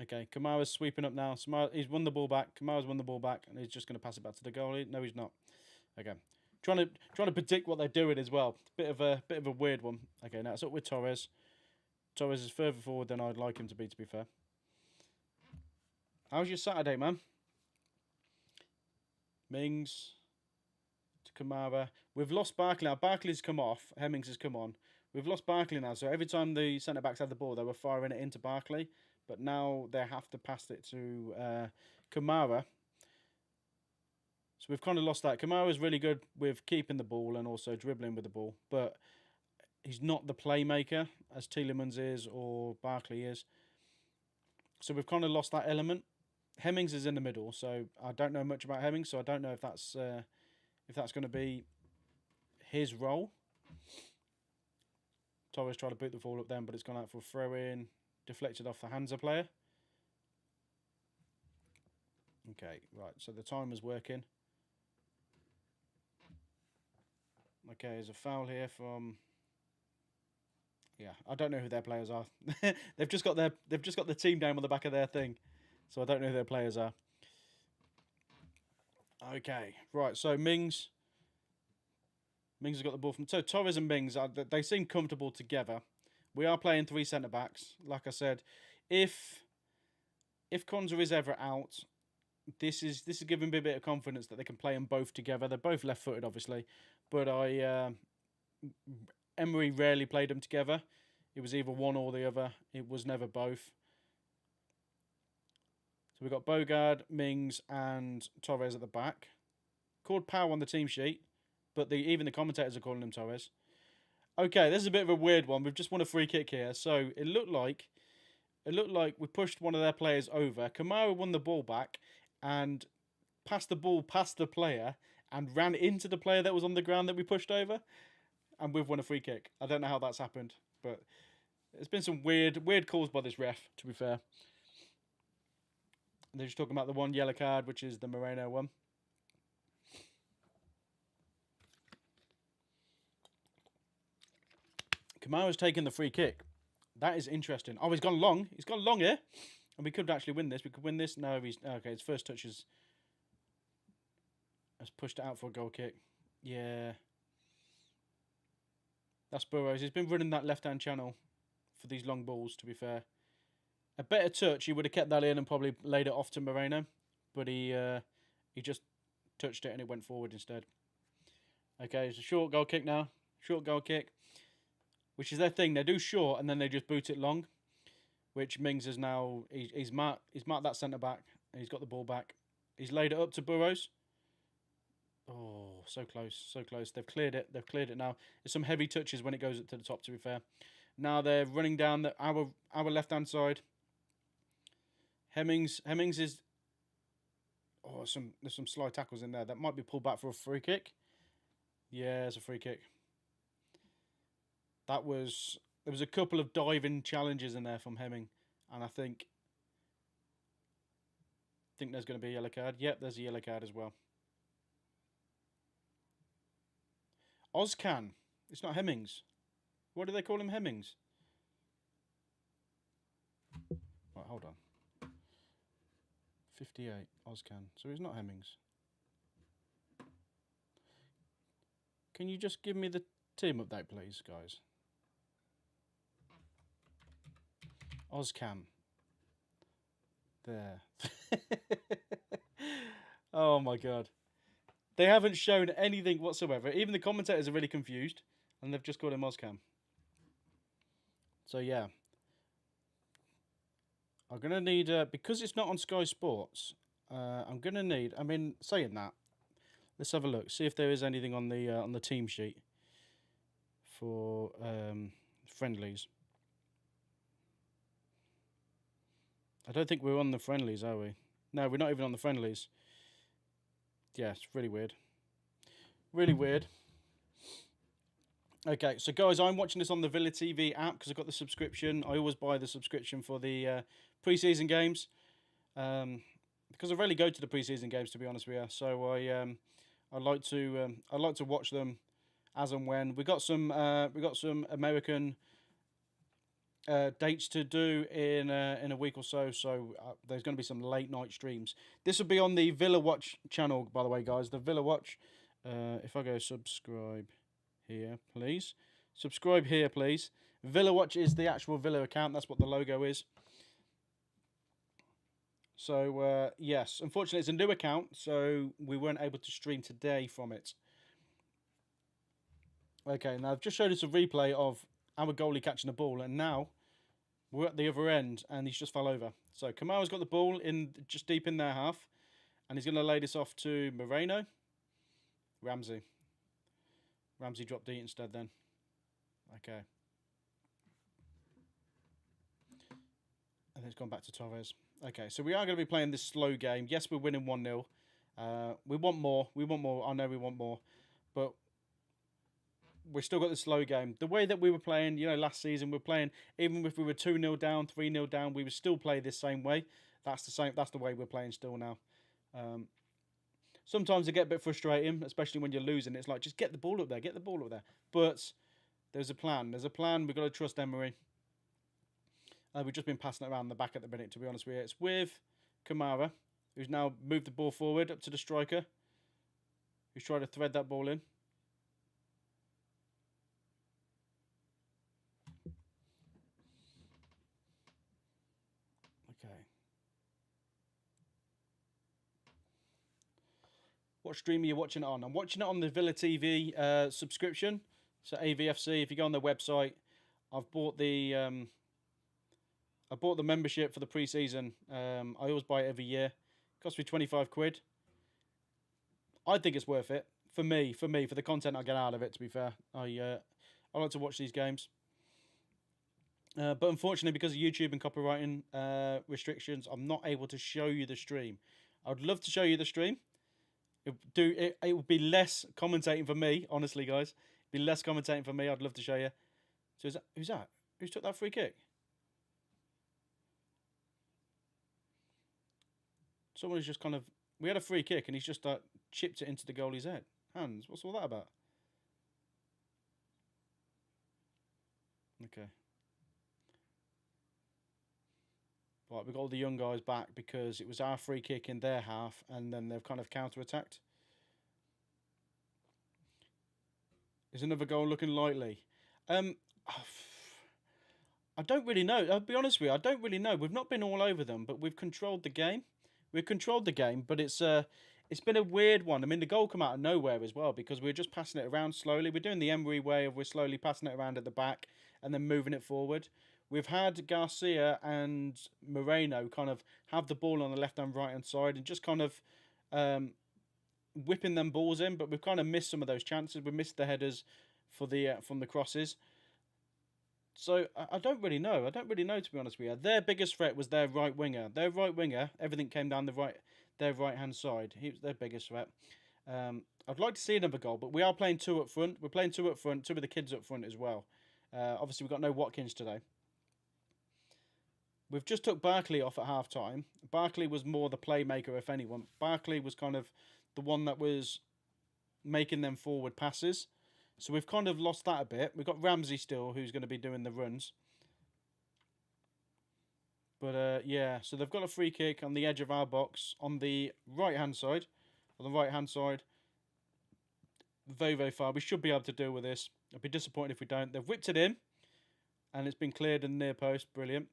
Okay, Kamara's sweeping up now. He's won the ball back. Kamara's won the ball back, and he's just going to pass it back to the goalie. No, he's not. Okay, trying to predict what they're doing as well. Bit of a weird one. Okay, now it's up with Torres. Torres is further forward than I'd like him to be fair. How's your Saturday, man? Mings to Kamara. We've lost Barkley now. Barkley's come off. Hemmings has come on. We've lost Barkley now. So every time the centre-backs had the ball, they were firing it into Barkley. But now they have to pass it to Kamara. So we've kind of lost that. Kamara's really good with keeping the ball and also dribbling with the ball. But he's not the playmaker as Tielemans is or Barkley is. So we've kind of lost that element. Hemmings is in the middle, so I don't know much about Hemmings, so I don't know if that's going to be his role. Torres tried to boot the ball up then, but it's gone out for a throw-in. Deflected off the Hansa player. Okay, right, so the timer's working. Okay, there's a foul here from... Yeah, I don't know who their players are. they've just got the team name on the back of their thing. So I don't know who their players are. Okay, right, so Mings has got the ball from... So Torres and Mings, they seem comfortable together. We are playing 3 centre-backs. Like I said, if Konza is ever out, this is giving me a bit of confidence that they can play them both together. They're both left-footed, obviously. But Emery rarely played them together. It was either one or the other. It was never both. So we've got Bogard, Mings, and Torres at the back. Called Powell on the team sheet, but even the commentators are calling him Torres. Okay, this is a bit of a weird one. We've just won a free kick here. So it looked like we pushed one of their players over. Kamara won the ball back and passed the ball past the player and ran into the player that was on the ground that we pushed over. And we've won a free kick. I don't know how that's happened, but there's been some weird calls by this ref, to be fair. They're just talking about the one yellow card, which is the Moreno one. Kamara's taken the free kick. That is interesting. Oh, he's gone long. He's gone long here. And we could actually win this. We could win this. No, he's... Okay, his first touch has pushed it out for a goal kick. Yeah. That's Burrows. He's been running that left-hand channel for these long balls, to be fair. A better touch, he would have kept that in and probably laid it off to Moreno. But he just touched it and it went forward instead. Okay, it's a short goal kick now. Short goal kick. Which is their thing. They do short and then they just boot it long. Which Mings is now... He's marked that centre-back. And he's got the ball back. He's laid it up to Burrows. Oh, so close, so close. They've cleared it. They've cleared it now. There's some heavy touches when it goes up to the top, to be fair. Now they're running down our left-hand side. Hemmings is... Oh, there's some sly tackles in there. That might be pulled back for a free kick. Yeah, it's a free kick. There was a couple of diving challenges in there from Hemming. And I think there's going to be a yellow card. Yep, there's a yellow card as well. Ozcan. It's not Hemmings. What do they call him? Hemmings? Right, hold on. 58. Ozcan. So he's not Hemmings. Can you just give me the team update, please, guys? Ozcan. There. Oh my god. They haven't shown anything whatsoever. Even the commentators are really confused. And they've just called him Ozcan. So yeah. I'm going to need... because it's not on Sky Sports, I'm going to need... I mean, saying that, let's have a look. See if there is anything on the team sheet for friendlies. I don't think we're on the friendlies, are we? No, we're not even on the friendlies. Yeah, it's really weird. Really weird. Okay, so guys, I'm watching this on the Villa TV app because I've got the subscription. I always buy the subscription for the pre-season games because I rarely go to the pre-season games, to be honest with you. So I like to watch them as and when. We got some American dates to do in a week or so. So there's going to be some late night streams. This will be on the Villa Watch channel, by the way, guys. The Villa Watch. If I go subscribe here, please. Subscribe here, please. Villa Watch is the actual Villa account. That's what the logo is. So, yes. Unfortunately, it's a new account, so we weren't able to stream today from it. Okay, now I've just showed us a replay of our goalie catching the ball, and now we're at the other end, and he's just fell over. So, Kamara's got the ball just deep in their half, and he's going to lay this off to Moreno. Ramsey dropped D instead then. Okay. And it's gone back to Torres. Okay, so we are going to be playing this slow game. Yes, we're winning 1-0. We want more. We want more. I know we want more. But we've still got the slow game. The way that we were playing, last season, we're playing, even if we were 2-0 down, 3-0 down, we would still play this same way. That's the way we're playing still now. Sometimes it get a bit frustrating, especially when you're losing. It's like, just get the ball up there, get the ball up there. But there's a plan. There's a plan. We've got to trust Emery. We've just been passing it around the back at the minute, to be honest with you. It's with Kamara, who's now moved the ball forward up to the striker, who's trying to thread that ball in. Okay. What stream are you watching it on? I'm watching it on the Villa TV subscription. So AVFC, if you go on their website, I've bought the membership for the pre-season. I always buy it every year. It costs me 25 quid. I think it's worth it. For me, for the content I get out of it, to be fair. I like to watch these games. But unfortunately, because of YouTube and copywriting restrictions, I'm not able to show you the stream. I would love to show you the stream. It would be less commentating for me, honestly, guys. It'd be less commentating for me. I'd love to show you. So who's that? Who took that free kick? Someone who's just kind of... We had a free kick and he's just chipped it into the goalie's head. Hands, what's all that about? Okay. Right, we got all the young guys back because it was our free kick in their half and then they've kind of counter-attacked. Is another goal looking likely? I don't really know. I'll be honest with you, I don't really know. We've not been all over them, but we've controlled the game. We've controlled the game, but it's been a weird one. I mean, the goal come out of nowhere as well because we're just passing it around slowly. We're doing the Emery way of we're slowly passing it around at the back and then moving it forward. We've had Garcia and Moreno kind of have the ball on the left-hand, right-hand side and just kind of whipping them balls in, but we've kind of missed some of those chances. We missed the headers for the from the crosses. So I don't really know. I don't really know, to be honest with you. Their biggest threat was their right winger. Their right winger, everything came down their right-hand side. He was their biggest threat. I'd like to see another goal, but we are playing two up front. We're playing two up front, two of the kids up front as well. Obviously, we've got no Watkins today. We've just took Barkley off at half-time. Barkley was more the playmaker, if anyone. Barkley was kind of the one that was making them forward passes. So we've kind of lost that a bit. We've got Ramsey still, who's going to be doing the runs. But, yeah, so they've got a free kick on the edge of our box on the right-hand side. On the right-hand side. Very, very far. We should be able to deal with this. I'd be disappointed if we don't. They've whipped it in. And it's been cleared in the near post. Brilliant.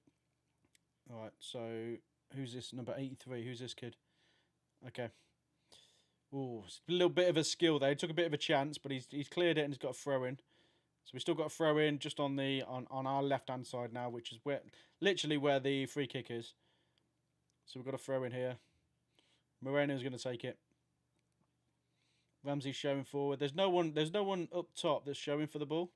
All right, so who's this? Number 83. Who's this kid? Okay. Oh, a little bit of a skill there. He took a bit of a chance, but he's cleared it and he's got a throw in. So we've still got a throw in just on our left hand side now, which is literally where the free kick is. So we've got a throw in here. Moreno's going to take it. Ramsey's showing forward. There's no one up top that's showing for the ball.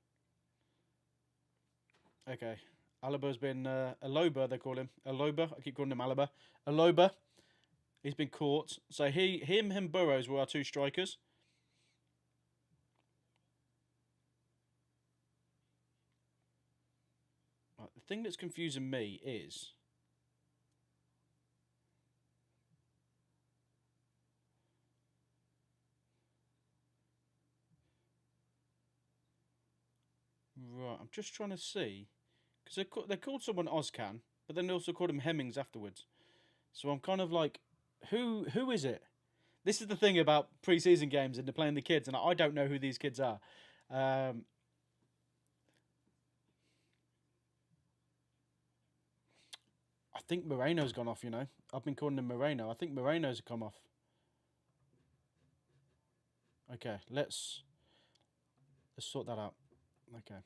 Okay. Alaba's been Aloba, they call him. Aloba. I keep calling him Alaba. Aloba. He's been caught. So him and Burrows were our two strikers. Right, the thing that's confusing me is... Right, I'm just trying to see... Because they called someone Ozcan, but then they also called him Hemmings afterwards. So I'm kind of like... Who is it? This is the thing about pre-season games and they're playing the kids, and I don't know who these kids are. I think Moreno's gone off, I've been calling him Moreno. I think Moreno's come off. Okay, let's sort that out. Okay.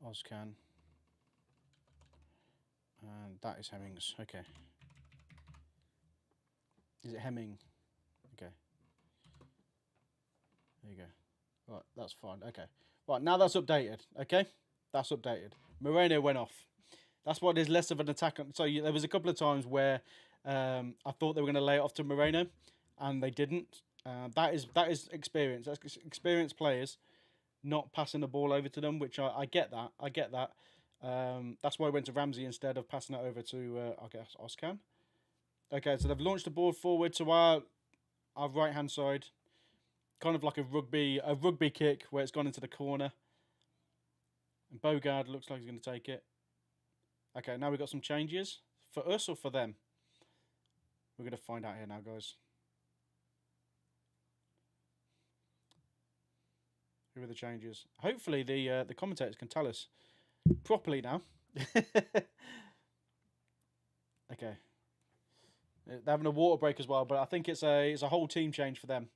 Ozcan. And that is Hemmings. Okay. Is it Hemming? Okay. There you go. Right, that's fine. Okay. Right, now that's updated. Okay? That's updated. Moreno went off. That's why there's less of an attack. So there was a couple of times where I thought they were going to lay it off to Moreno, and they didn't. That is experience. That's experienced players not passing the ball over to them, which I get that. I get that. That's why I went to Ramsey instead of passing it over to I guess Oscan. Okay, so they've launched the ball forward to our right hand side, kind of like a rugby kick where it's gone into the corner. And Bogard looks like he's going to take it. Okay, now we've got some changes for us or for them. We're going to find out here now, guys. Who are the changes? Hopefully the commentators can tell us properly now. Okay. They're having a water break as well, but I think it's a whole team change for them.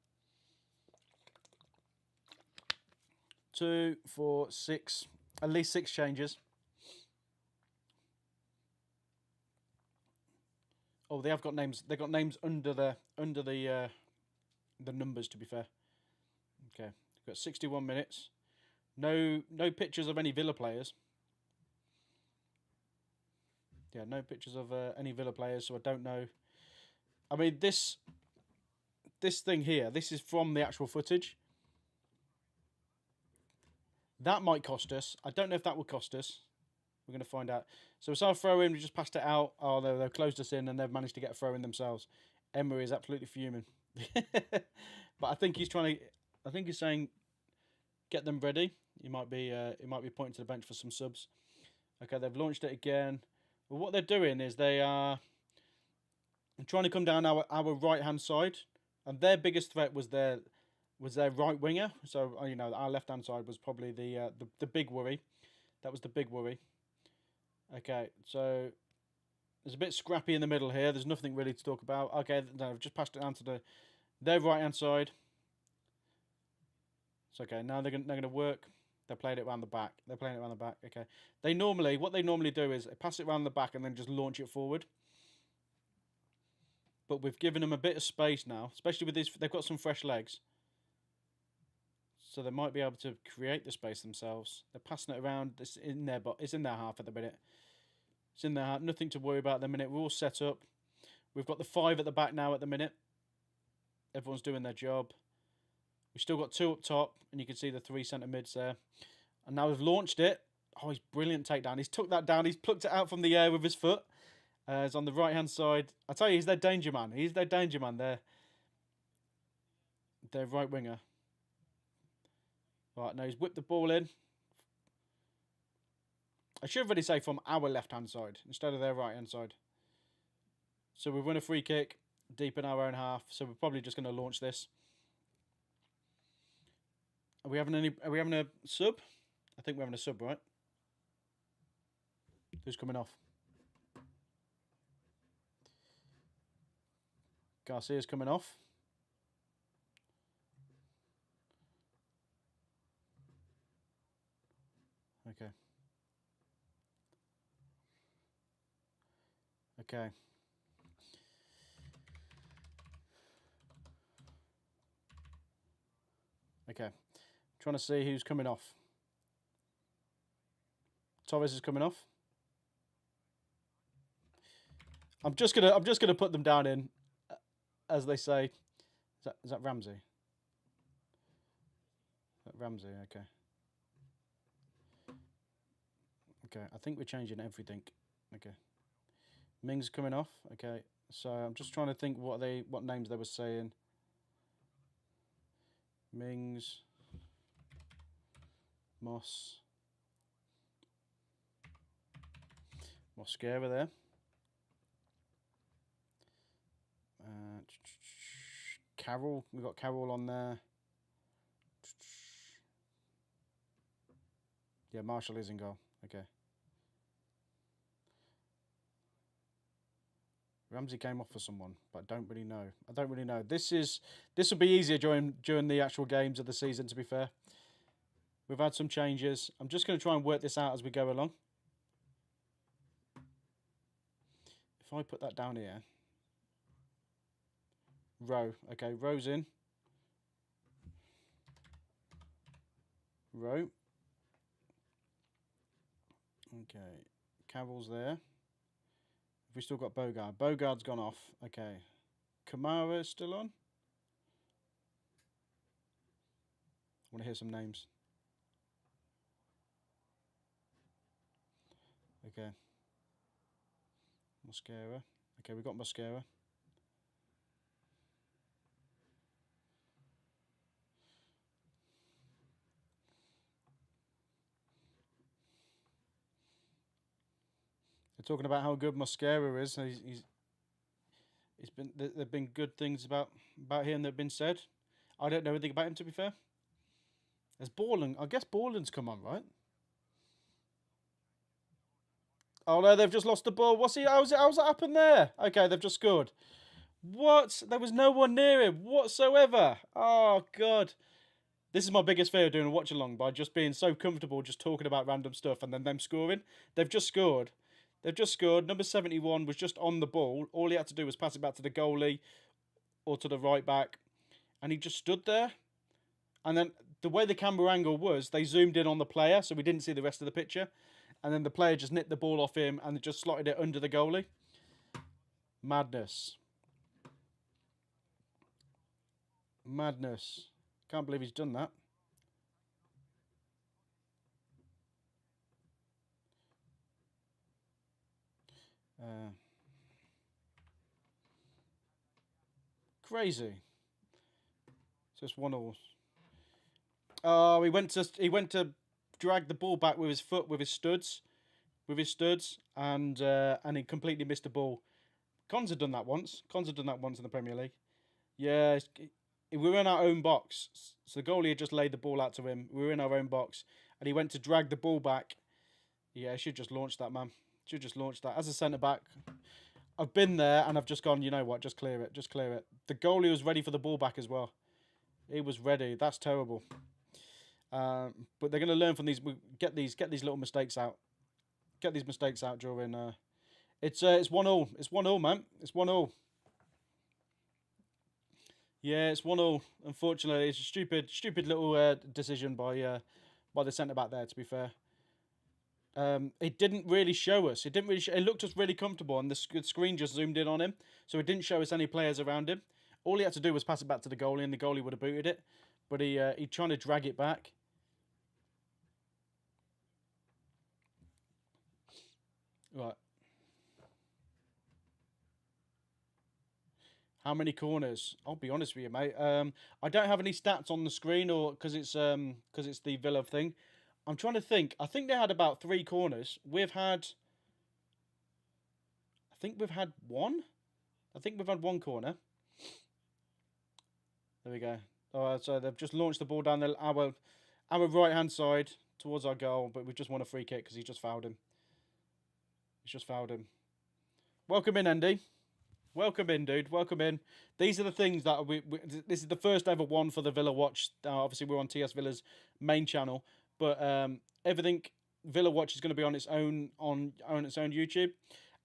2, 4, 6, at least 6 changes. Oh, they have got names. They've got names under the numbers. To be fair, okay. We've got 61 minutes. No pictures of any Villa players. Yeah, no pictures of any Villa players. So I don't know. I mean this thing here. This is from the actual footage. That might cost us. I don't know if that will cost us. We're going to find out. So it's our throw in. We just passed it out. Oh, they've closed us in and they've managed to get a throw in themselves. Emery is absolutely fuming. But I think he's trying to. I think he's saying, get them ready. He might be pointing to the bench for some subs. Okay, they've launched it again. Well, what they're doing is they are trying to come down our right hand side, and their biggest threat was their right winger. So our left hand side was probably the big worry. That was the big worry. Okay, so there's a bit scrappy in the middle here. There's nothing really to talk about. Okay, no, I've just passed it down to their right hand side. It's okay. Now they're going to work. They're playing it around the back. Okay. What they normally do is pass it around the back and then just launch it forward. But we've given them a bit of space now, especially with this. They've got some fresh legs, so they might be able to create the space themselves. They're passing it around. It's in their half at the minute. It's in their half. Nothing to worry about at the minute. We're all set up. We've got the 5 at the back now at the minute. Everyone's doing their job. We've still got 2 up top, and you can see the 3 centre mids there. And now we've launched it. Oh, he's brilliant takedown. He's took that down. He's plucked it out from the air with his foot. It's on the right-hand side. I tell you, he's their danger man. He's their danger man there. Their right winger. Right, now he's whipped the ball in. I should really say from our left-hand side instead of their right-hand side. So we've won a free kick deep in our own half. So we're probably just going to launch this. Are we having a sub? I think we're having a sub, right? Who's coming off? Garcia's coming off. Okay. Okay. Okay. Trying to see who's coming off. Torres is coming off. I'm just gonna put them down in, as they say. Is that Ramsey? Is that Ramsey? Okay. Okay. I think we're changing everything. Okay. Mings coming off. Okay. So I'm just trying to think what names they were saying. Mings, Mosquera there. Carroll, we've got Carroll on there. Yeah, Marshall is in goal. Okay. Ramsey came off for someone, but I don't really know. This will be easier during the actual games of the season, to be fair. We've had some changes. I'm just going to try and work this out as we go along. If I put that down here. Rowe. Okay, Rowe's in. Rowe. Okay. Carroll's there. We still got Bogard. Bogard's gone off. Okay. Kamara is still on. I want to hear some names. Okay. Mosquera. Okay, we got Mosquera. They're talking about how good Mosquera is. He's been. There've been good things about him that've been said. I don't know anything about him, to be fair. There's Borland. I guess Borland's come on, right? Oh no, they've just lost the ball. What's he? How's that happened there? Okay, they've just scored. What? There was no one near him whatsoever. Oh god. This is my biggest fear doing a watch along, by just being so comfortable just talking about random stuff and then them scoring. They've just scored. They've just scored. Number 71 was just on the ball. All he had to do was pass it back to the goalie or to the right back. And he just stood there. And then the way the camera angle was, they zoomed in on the player, so we didn't see the rest of the picture. And then the player just nipped the ball off him and just slotted it under the goalie. Madness. Madness. Can't believe he's done that. Crazy. So it's 1-1. Oh, he went to drag the ball back with his foot, with his studs, and he completely missed the ball. Cons had done that once. In the Premier League. Yeah, we were in our own box, so the goalie had just laid the ball out to him. We were in our own box, and he went to drag the ball back. Yeah, should just launch that, man. Should just launch that. As a centre back, I've been there and I've just gone, you know what, just clear it. The goalie was ready for the ball back as well. He was ready. That's terrible. But they're going to learn from these. Get these little mistakes out. Get these mistakes out during. It's 1-1. It's 1-1, man. It's 1-1. Yeah, it's 1-1. Unfortunately, it's a stupid little decision by the centre back there. To be fair. It didn't really show us. It looked us really comfortable, and the screen just zoomed in on him, so it didn't show us any players around him. All he had to do was pass it back to the goalie, and the goalie would have booted it. But he trying to drag it back. Right. How many corners? I'll be honest with you, mate. I don't have any stats on the screen, or because it's the Villa thing. I'm trying to think. I think they had about 3 corners. I think we've had one. I think we've had 1 corner. There we go. All right, so they've just launched the ball down our right hand side towards our goal, but we just want a free kick because he just fouled him. Welcome in, Andy. Welcome in, dude. Welcome in. These are the things that this is the first ever one for the Villa Watch. Obviously, we're on TS Villa's main channel, but everything Villa Watch is going to be on its own YouTube.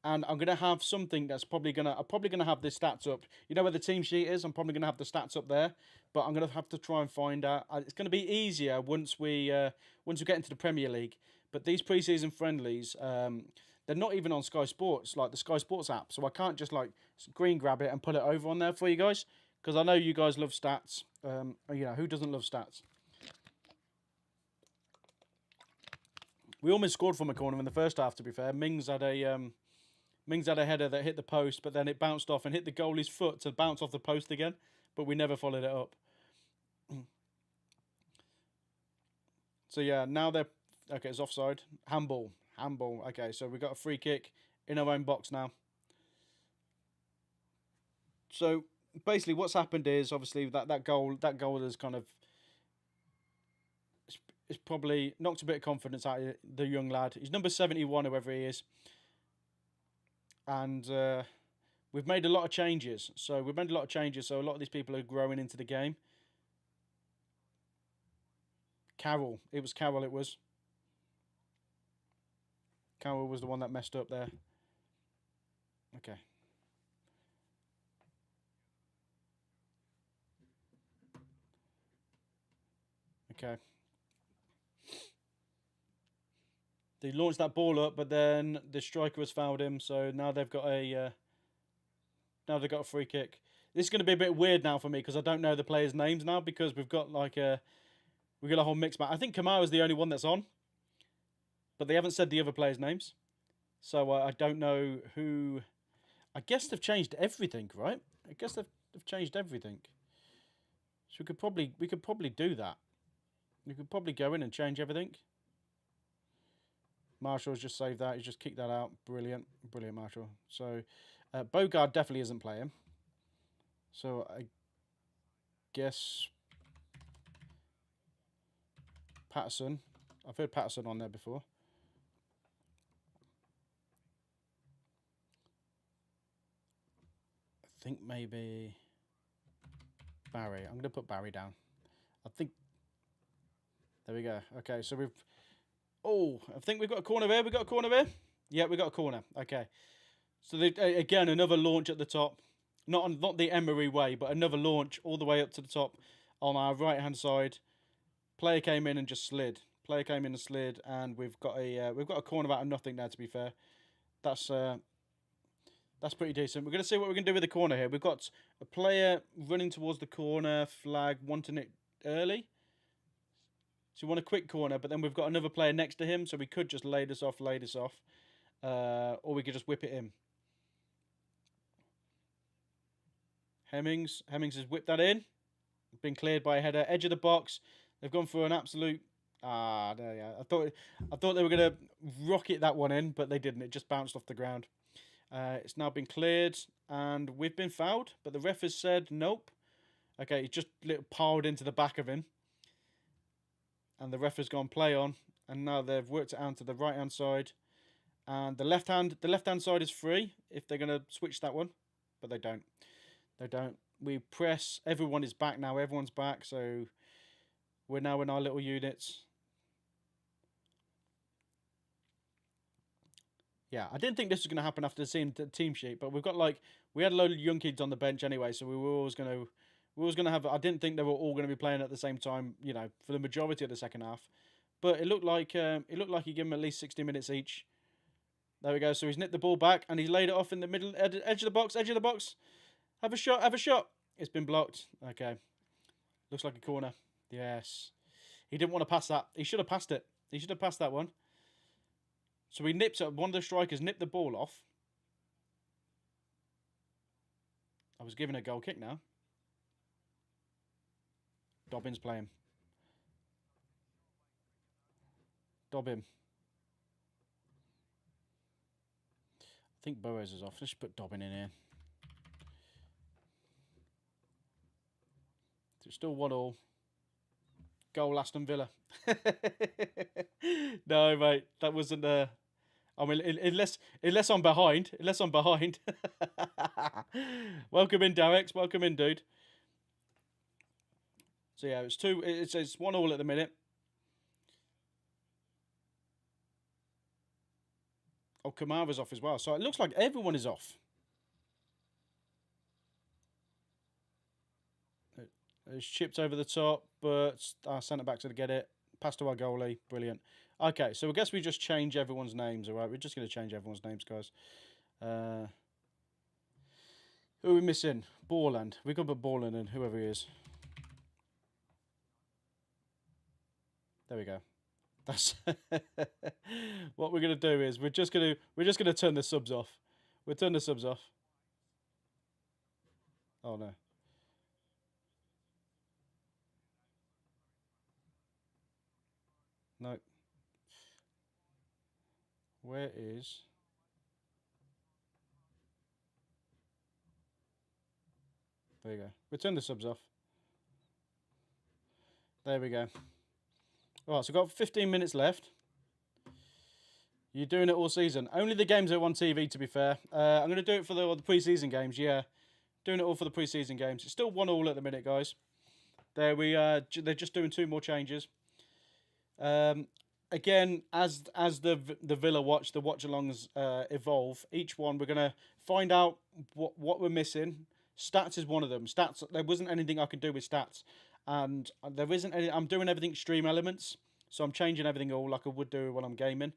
And I'm gonna have something that's I'm probably gonna have the stats up. You know where the team sheet is? I'm probably gonna have the stats up there, but I'm gonna have to try and find out. It's gonna be easier once we get into the Premier League. But these preseason friendlies, they're not even on Sky Sports, like the Sky Sports app. So I can't just like green grab it and put it over on there for you guys, because I know you guys love stats. Who doesn't love stats? We almost scored from a corner in the first half. To be fair, Mings had a header that hit the post, but then it bounced off and hit the goalie's foot to bounce off the post again. But we never followed it up. So yeah, now they're okay. It's offside. Handball. Okay, so we got a free kick in our own box now. So basically, what's happened is obviously that goal has kind of it's probably knocked a bit of confidence out of the young lad. He's number 71, whoever he is. And we've made a lot of changes. So a lot of these people are growing into the game. Carroll. It was Carroll. Carroll was the one that messed up there. Okay. Okay. They launched that ball up, but then the striker has fouled him, so now they've got a free kick. This is going to be a bit weird now for me because I don't know the players' names now because we've got a whole mix match. I think Kamara's the only one that's on, but they haven't said the other players' names, so I don't know who. I guess they've changed everything, right? I guess they've changed everything. So we could probably do that. We could probably go in and change everything. Marshall's just saved that. He's just kicked that out. Brilliant. Brilliant, Marshall. So, Bogard definitely isn't playing. So, I guess Patterson. I've heard Patterson on there before. I think maybe Barry. I'm going to put Barry down. I think... There we go. Okay, so we've... Oh, I think we've got a corner there. Yeah, we got a corner. Okay. So, again, another launch at the top. Not the Emery way, but another launch all the way up to the top on our right-hand side. Player came in and just slid. And we've got a corner out of nothing there, to be fair. That's pretty decent. We're going to see what we're going to do with the corner here. We've got a player running towards the corner flag, wanting it early. So we want a quick corner, but then we've got another player next to him, so we could just lay this off. Or we could just whip it in. Hemmings has whipped that in. Been cleared by a header. Edge of the box. They've gone for an absolute... there you go. I thought they were going to rocket that one in, but they didn't. It just bounced off the ground. It's now been cleared, and we've been fouled, but the ref has said nope. Okay, he just piled into the back of him. And the ref has gone play on, and now they've worked it out to the right-hand side. And the left-hand side is free if they're going to switch that one, but they don't. We press. Everyone is back now. Everyone's back, so we're now in our little units. Yeah, I didn't think this was going to happen after seeing the team sheet, but we had a load of young kids on the bench anyway, so we were always going to have. I didn't think they were all going to be playing at the same time, for the majority of the second half. But it looked like he gave them at least 60 minutes each. There we go. So he's nipped the ball back and he's laid it off in the middle, edge of the box. Have a shot. It's been blocked. Okay. Looks like a corner. Yes. He didn't want to pass that. He should have passed it. He should have passed that one. So one of the strikers nipped the ball off. I was given a goal kick now. Dobbins playing. Dob him. I think Boaz is off. Let's put Dobbin in here. It's still 1-1. Goal Aston Villa. No, mate, that wasn't. I mean, unless I'm behind. Welcome in, Darex. Welcome in, dude. So yeah, it's 1-1 at the minute. Oh, Kamara's off as well. So it looks like everyone is off. It's chipped over the top, but our centre-back's going to get it. Pass to our goalie. Brilliant. Okay, so I guess we just change everyone's names, all right? We're just going to change everyone's names, guys. Who are we missing? Borland. We could put Borland in, whoever he is. There we go. That's what we're going to do is we're just going to turn the subs off. We'll turn the subs off. Oh, no. No. Where is... There you go. We'll turn the subs off. There we go. All right, so we've got 15 minutes left. You're doing it all season. Only the games are on TV, to be fair. I'm going to do it for the pre-season games, yeah. Doing it all for the pre-season games. It's still 1-1 at the minute, guys. There we are. They're just doing 2 more changes. Again, as the Villa watch, the watch-alongs evolve, each one we're going to find out what we're missing. Stats is one of them. Stats, there wasn't anything I could do with stats. And there isn't any, I'm doing everything stream elements. So I'm changing everything all like I would do when I'm gaming.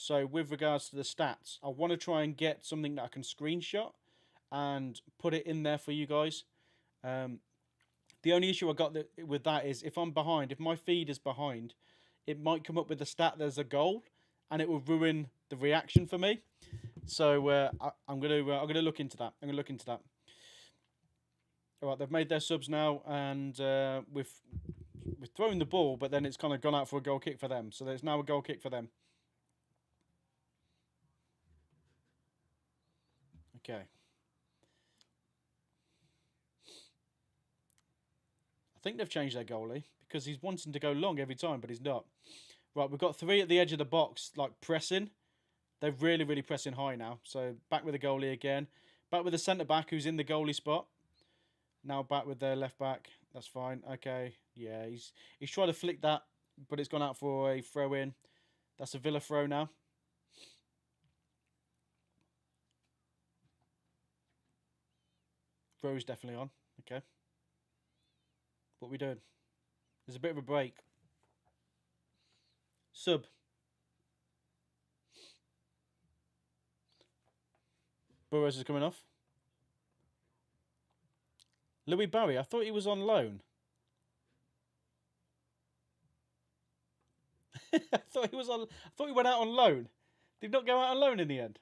So with regards to the stats, I want to try and get something that I can screenshot and put it in there for you guys. The only issue I got with that is if I'm behind, if my feed is behind, it might come up with the stat there's a goal, and it will ruin the reaction for me. So I'm gonna look into that. I'm gonna look into that. All right, they've made their subs now, and we've thrown the ball, but then it's kind of gone out for a goal kick for them. So there's now a goal kick for them. Okay. I think they've changed their goalie because he's wanting to go long every time, but he's not. Right, we've got 3 at the edge of the box, like pressing. They're really, really pressing high now. So back with the goalie again. Back with the centre-back who's in the goalie spot. Now back with their left-back. That's fine. Okay. Yeah, he's tried to flick that, but it's gone out for a throw-in. That's a Villa throw now. Throw's definitely on. Okay. What are we doing? There's a bit of a break. Sub. Burrows is coming off. Louis Barry, I thought he was on loan. I thought he went out on loan. Did he not go out on loan in the end?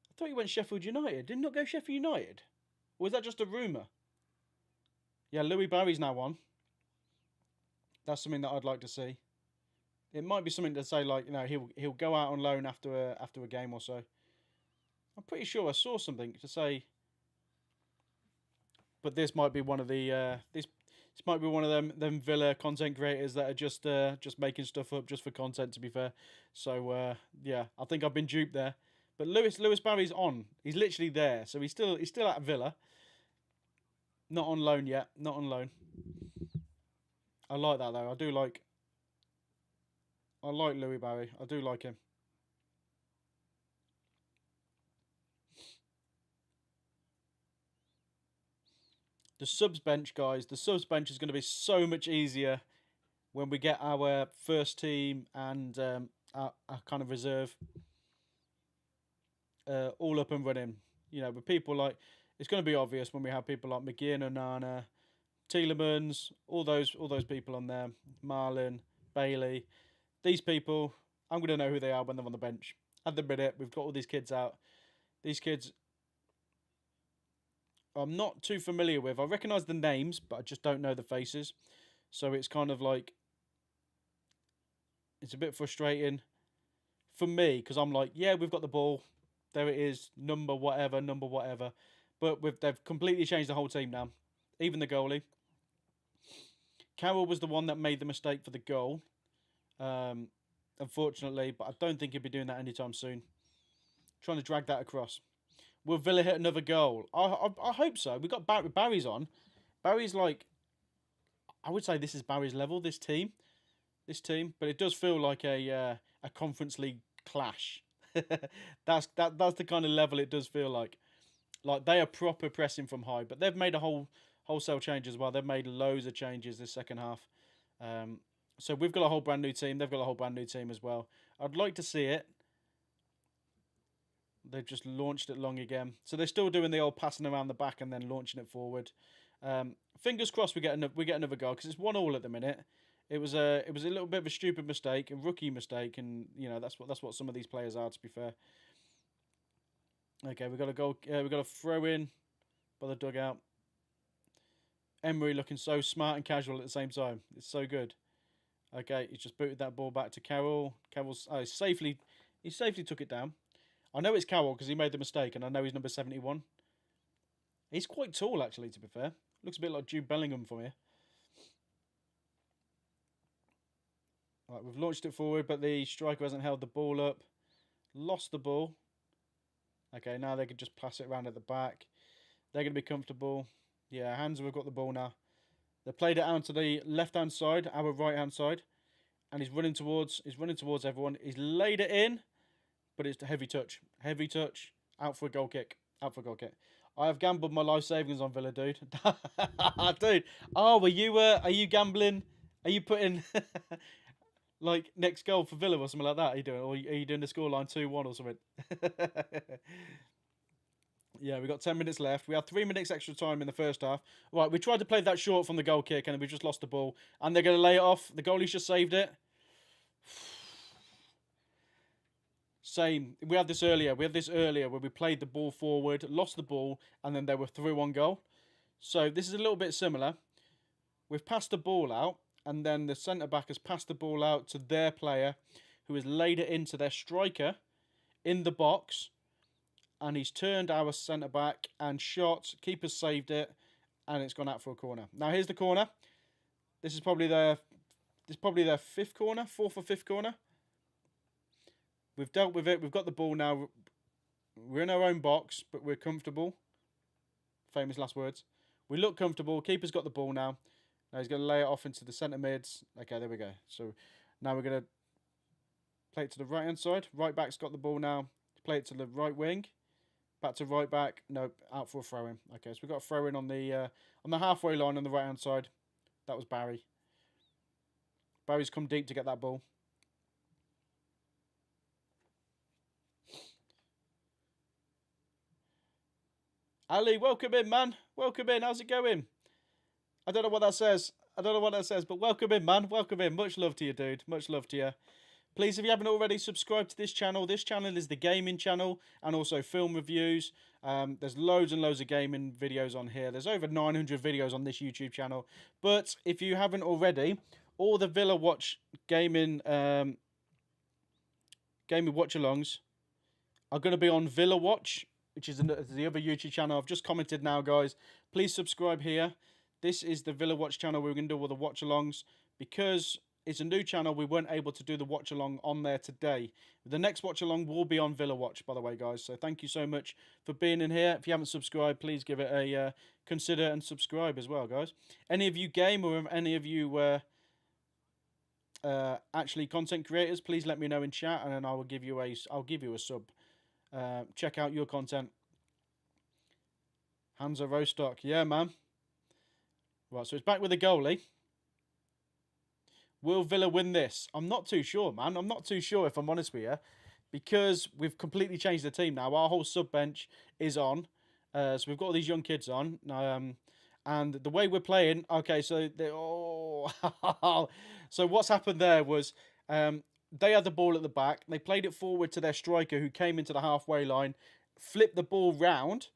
I thought he went Sheffield United. Did he not go Sheffield United? Or was that just a rumour? Yeah, Louis Barry's now on. That's something that I'd like to see. It might be something to say like, he'll go out on loan after a game or so. I'm pretty sure I saw something to say. But this might be one of the this might be one of them Villa content creators that are just making stuff up just for content, to be fair. So yeah, I think I've been duped there. But Lewis Barry's on. He's literally there. So he's still at Villa. Not on loan yet. Not on loan. I like that though. I like Louis Barry. I do like him. The subs bench, guys. The subs bench is going to be so much easier when we get our first team and our kind of reserve all up and running. With people like, it's going to be obvious when we have people like McGinn, Onana, Tielemans, all those people on there, Marlin, Bailey. These people, I'm going to know who they are when they're on the bench. At the minute, we've got all these kids out. These kids I'm not too familiar with. I recognise the names, but I just don't know the faces. So it's kind of like, it's a bit frustrating for me because I'm like, yeah, we've got the ball. There it is, number whatever. But they've completely changed the whole team now. Even the goalie. Carroll was the one that made the mistake for the goal. Unfortunately, but I don't think he'll be doing that anytime soon. Trying to drag that across. Will Villa hit another goal? I hope so. We've got Barry's on. Barry's like, I would say this is Barry's level, this team. But it does feel like a Conference League clash. That's the kind of level it does feel like. Like they are proper pressing from high, but they've made a wholesale change as well. They've made loads of changes this second half. So we've got a whole brand new team. They've got a whole brand new team as well. I'd like to see it. They've just launched it long again. So they're still doing the old passing around the back and then launching it forward. Fingers crossed we get another goal because it's 1-1 at the minute. It was a little bit of a stupid mistake, a rookie mistake, and that's what some of these players are, to be fair. Okay, we got a goal. We got a throw in by the dugout. Emery looking so smart and casual at the same time. It's so good. Okay, he's just booted that ball back to Carroll. Carroll's he safely took it down. I know it's Carroll because he made the mistake, and I know he's number 71. He's quite tall, actually, to be fair. Looks a bit like Jude Bellingham from here. Right, we've launched it forward, but the striker hasn't held the ball up. Lost the ball. Okay, now they can just pass it around at the back. They're going to be comfortable. Yeah, Hansa have got the ball now. They played it out to the left-hand side, our right-hand side. And he's running towards everyone. He's laid it in, but it's a heavy touch. Heavy touch. Out for a goal kick. I have gambled my life savings on Villa, dude. Dude. Oh, are you gambling? Are you putting... Like next goal for Villa or something like that. Are you doing? Or are you doing the scoreline 2-1 or something? Yeah, we got 10 minutes left. We had 3 minutes extra time in the first half. Right, we tried to play that short from the goal kick, and then we just lost the ball. And they're going to lay it off. The goalie's just saved it. Same. We had this earlier. Where we played the ball forward, lost the ball, and then they were through on goal. So this is a little bit similar. We've passed the ball out, and then the centre back has passed the ball out to their player, who has laid it into their striker in the box, and he's turned our centre back and shot. Keeper's saved it, and it's gone out for a corner. Now here's the corner. This is probably their fifth corner, fourth or fifth corner. We've dealt with it. We've got the ball now. We're in our own box, but we're comfortable. Famous last words. We look comfortable. Keeper's got the ball now. Now he's going to lay it off into the centre mids. Okay, there we go. So now we're going to play it to the right-hand side. Right back's got the ball now. Play it to the right wing. Back to right back. Nope, out for a throw-in. Okay, so we've got a throw-in on the halfway line on the right-hand side. That was Barry. Barry's come deep to get that ball. Ali, welcome in, man. Welcome in. How's it going? I don't know what that says. But welcome in, man. Welcome in. Much love to you, dude. Much love to you. Please, if you haven't already, subscribe to this channel. This channel is the gaming channel and also film reviews. There's loads and loads of gaming videos on here. There's over 900 videos on this YouTube channel. But if you haven't already, all the Villa Watch gaming watch-alongs are going to be on Villa Watch, which is the other YouTube channel. I've just commented now, guys. Please subscribe here. This is the Villa Watch channel. We're going to do all the watch-alongs. Because it's a new channel, we weren't able to do the watch-along on there today. The next watch-along will be on Villa Watch, by the way, guys. So thank you so much for being in here. If you haven't subscribed, please give it a consider and subscribe as well, guys. Any of you game or any of you actually content creators, please let me know in chat, and then I'll give you a sub. Check out your content. Hansa Rostock, yeah, man. Right, so it's back with the goalie. Will Villa win this? I'm not too sure, man. I'm not too sure, if I'm honest with you, because we've completely changed the team now. Our whole sub bench is on, so we've got all these young kids on. And the way we're playing, okay, so so what's happened there was they had the ball at the back. They played it forward to their striker, who came into the halfway line, flipped the ball round,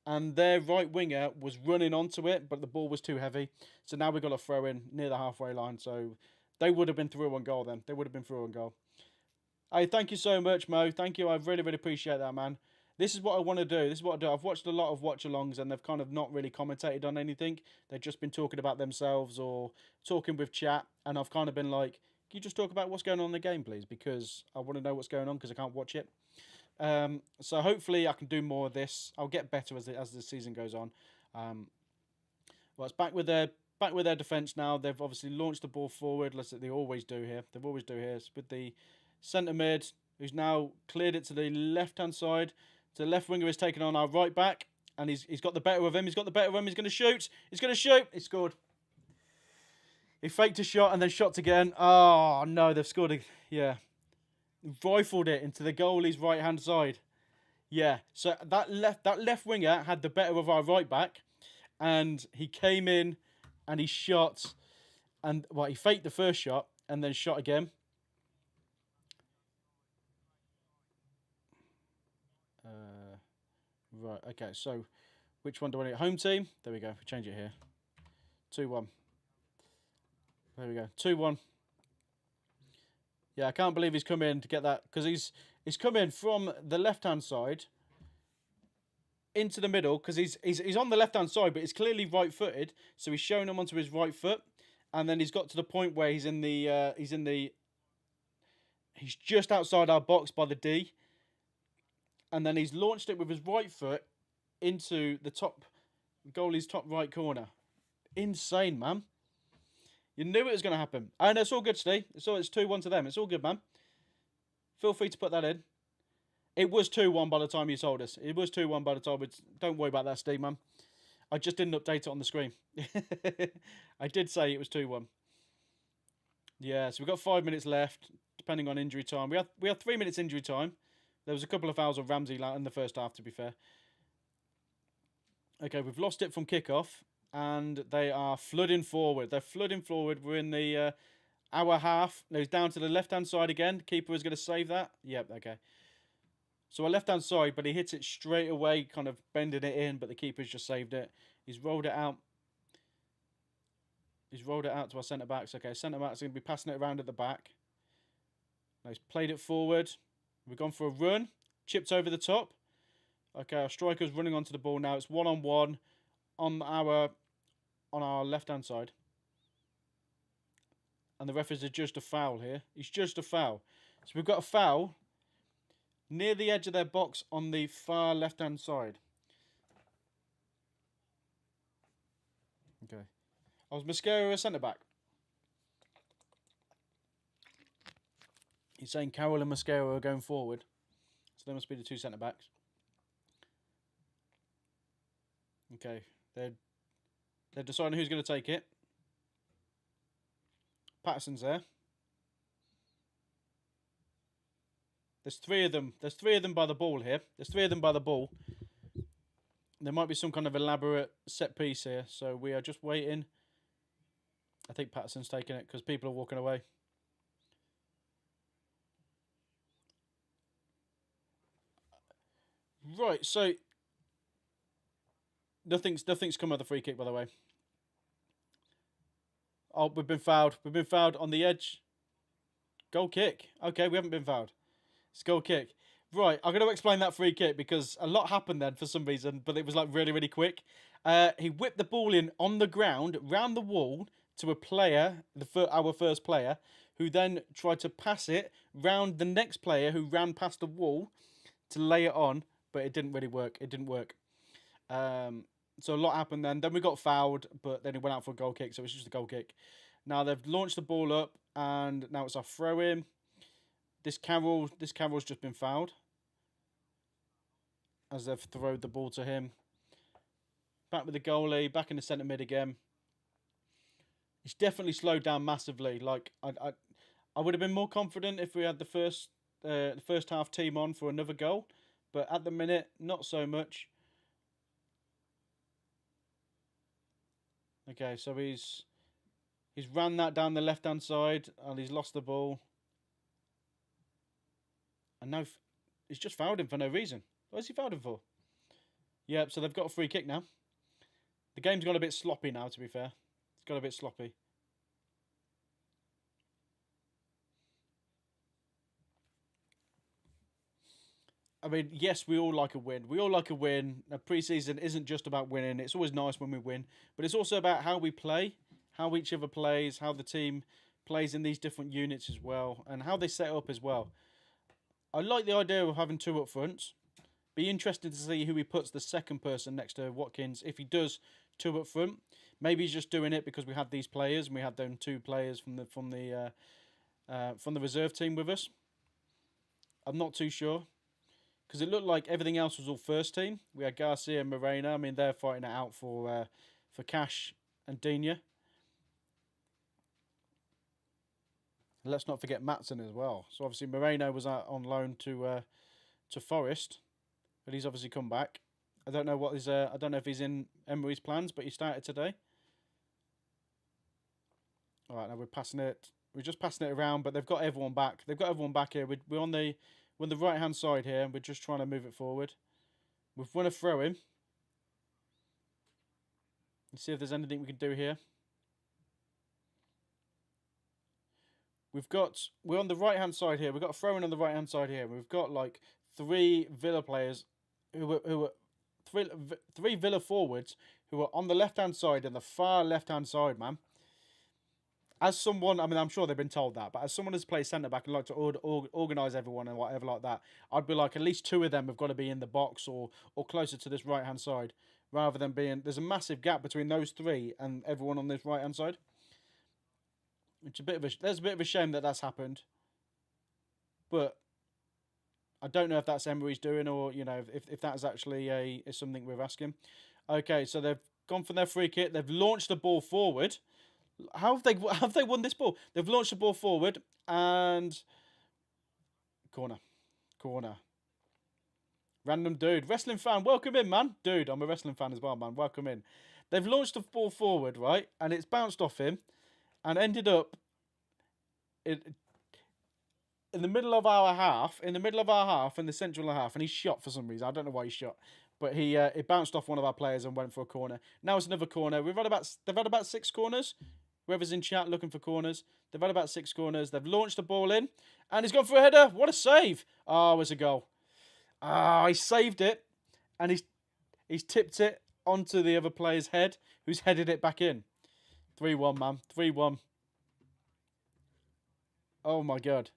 and their right winger was running onto it, but the ball was too heavy. So now we've got to throw in near the halfway line. So they would have been through on goal then. They would have been through on goal. Hey, thank you so much, Mo. Thank you. I really, really appreciate that, man. This is what I want to do. This is what I do. I've watched a lot of watch-alongs, and they've kind of not really commentated on anything. They've just been talking about themselves or talking with chat, and I've kind of been like, can you just talk about what's going on in the game, please? Because I want to know what's going on, because I can't watch it. So hopefully I can do more of this. I'll get better as the season goes on. Well, it's back with their defence now. They've obviously launched the ball forward. They always do here. It's with the centre mid, who's now cleared it to the left-hand side. So the left winger is taking on our right back, and he's got the better of him. He's going to shoot. He scored. He faked a shot and then shot again. Oh no, they've scored. Yeah. Rifled it into the goalie's right-hand side. Yeah, so that left winger had the better of our right back, and he came in and he shot, and he faked the first shot and then shot again. Right, okay, so which one do I need? Home team. There we go. Change it here. 2-1. There we go. 2-1. Yeah, I can't believe he's come in to get that, because he's come in from the left-hand side into the middle, because he's on the left-hand side, but he's clearly right-footed, so he's showing him onto his right foot, and then he's got to the point where he's just outside our box by the D, and then he's launched it with his right foot into the goalie's top right corner. Insane, man. You knew it was going to happen. And it's all good, Steve. It's 2-1 to them. It's all good, man. Feel free to put that in. It was 2-1 by the time you told us. It was 2-1 by the time. Don't worry about that, Steve, man. I just didn't update it on the screen. I did say it was 2-1. Yeah, so we've got 5 minutes left, depending on injury time. We had 3 minutes injury time. There was a couple of fouls of Ramsey in the first half, to be fair. Okay, we've lost it from kickoff, and they are flooding forward. They're flooding forward. We're in the hour half. No, he's down to the left-hand side again. Keeper is going to save that. Yep, okay. So our left-hand side, but he hits it straight away, kind of bending it in, but the keeper's just saved it. He's rolled it out. He's rolled it out to our centre-backs. Okay, centre-backs are going to be passing it around at the back. Now he's played it forward. We've gone for a run. Chipped over the top. Okay, our striker's running onto the ball now. It's one-on-one on our left-hand side. And the ref has adjudged a foul here. He's judged a foul. So we've got a foul near the edge of their box on the far left-hand side. Okay. Was Mosquera a centre-back? He's saying Carroll and Mosquera are going forward. So they must be the two centre-backs. Okay. They're deciding who's going to take it. Patterson's there. There's three of them. There's three of them by the ball here. There's three of them by the ball. There might be some kind of elaborate set piece here. So we are just waiting. I think Patterson's taking it because people are walking away. Right, so nothing's come of the free kick, by the way. Oh, we've been fouled. We've been fouled on the edge. Goal kick. Okay, we haven't been fouled. It's goal kick. Right, I'm going to explain that free kick because a lot happened then for some reason, but it was like really, really quick. He whipped the ball in on the ground, round the wall, to a player, our first player, who then tried to pass it round the next player who ran past the wall to lay it on, but it didn't really work. It didn't work. So a lot happened then. Then we got fouled, but then he went out for a goal kick, so it's just a goal kick. Now they've launched the ball up, and now it's our throw-in. This Carroll's just been fouled as they've thrown the ball to him. Back with the goalie, back in the centre mid again. He's definitely slowed down massively. Like I would have been more confident if we had the first half team on for another goal, but at the minute, not so much. Okay, so he's ran that down the left-hand side, and he's lost the ball. And now he's just fouled him for no reason. What has he fouled him for? Yep, so they've got a free kick now. The game's got a bit sloppy now, to be fair. It's got a bit sloppy. I mean, yes, we all like a win. We all like a win. A preseason isn't just about winning. It's always nice when we win. But it's also about how we play, how each other plays, how the team plays in these different units as well, and how they set up as well. I like the idea of having two up front. Be interested to see who he puts the second person next to Watkins. If he does two up front, maybe he's just doing it because we had these players and we had them two players from the reserve team with us. I'm not too sure because it looked like everything else was all first team. We had Garcia and Moreno. I mean, they're fighting it out for Cash and Digne. Let's not forget Matson as well. So obviously Moreno was out on loan to Forest, but he's obviously come back. I don't know I don't know if he's in Emery's plans, but he started today. All right, now we're passing it. We're just passing it around, but they've got everyone back. They've got everyone back here. We're on the right hand side here. We're just trying to move it forward. We've won a throw in. Let's see if there's anything we can do here. We're on the right hand side here. We've got a throw in on the right hand side here. We've got like three Villa players who were three Villa forwards who are on the left hand side and the far left hand side, man. As someone, I mean, I'm sure they've been told that, but as someone who's played centre back and like to organise everyone and whatever like that, I'd be like, at least two of them have got to be in the box or closer to this right hand side, rather than being. There's a massive gap between those three and everyone on this right hand side. It's there's a bit of a shame that that's happened, but I don't know if that's Emery's doing or if that's actually is something we're asking. Okay, so they've gone for their free kick. They've launched the ball forward. How have they won this ball? They've launched the ball forward and corner, corner. Random dude, wrestling fan, welcome in, man. Dude, I'm a wrestling fan as well, man. Welcome in. They've launched the ball forward, right, and it's bounced off him, and ended up in the middle of our half, in the central half, and he shot for some reason. I don't know why he shot, but he it bounced off one of our players and went for a corner. Now it's another corner. They've had about 6 corners. Whoever's in chat looking for corners, they've had about 6 corners. They've launched the ball in, and he's gone for a header. What a save! Oh, it's a goal. Ah, he saved it, and he's tipped it onto the other player's head, who's headed it back in. 3-1, man. 3-1. Oh my god.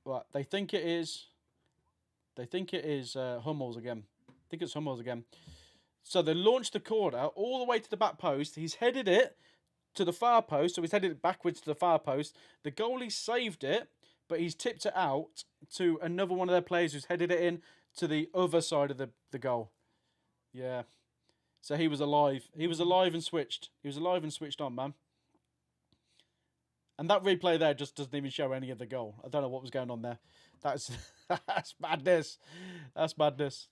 Right, they think it is Hummels again. I think it's Hummels again. So they launched the corner all the way to the back post. He's headed it to the far post, so he's headed it backwards to the far post. The goalie saved it, but he's tipped it out to another one of their players who's headed it in to the other side of the goal. Yeah. So he was alive. He was alive and switched. He was alive and switched on, man. And that replay there just doesn't even show any of the goal. I don't know what was going on there. That's madness. That's madness.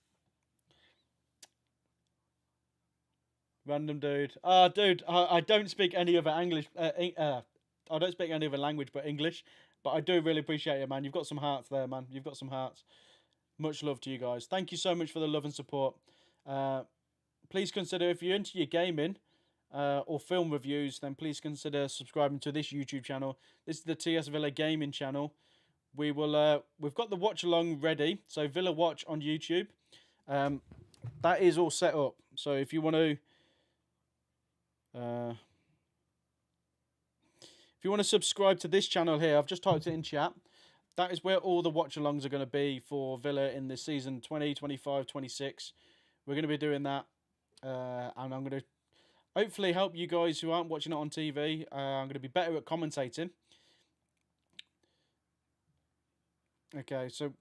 Random dude. Dude, I don't speak any other English. I don't speak any other language but English. But I do really appreciate it, man. You've got some hearts there, man. You've got some hearts. Much love to you guys. Thank you so much for the love and support. Please consider, if you're into your gaming or film reviews, then please consider subscribing to this YouTube channel. This is the TS Villa gaming channel. We've got the watch along ready. So Villa Watch on YouTube. That is all set up. So if you want to subscribe to this channel here, I've just typed it in chat. That is where all the watch-alongs are going to be for Villa in the season 2025-26. We're going to be doing that. And I'm going to hopefully help you guys who aren't watching it on TV. I'm going to be better at commentating. Okay, so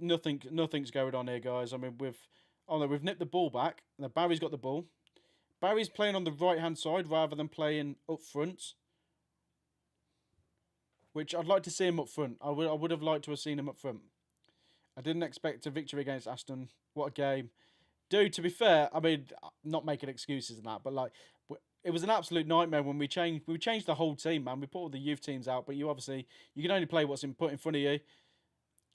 nothing's going on here, guys. I mean, we've nipped the ball back. Now Barry's got the ball. Barry's playing on the right-hand side rather than playing up front. Which I'd like to see him up front. I would have liked to have seen him up front. I didn't expect a victory against Aston. What a game. Dude, to be fair, I mean, not making excuses and that, but like, it was an absolute nightmare when we changed the whole team, man. We put all the youth teams out, but you can only play what's put in front of you.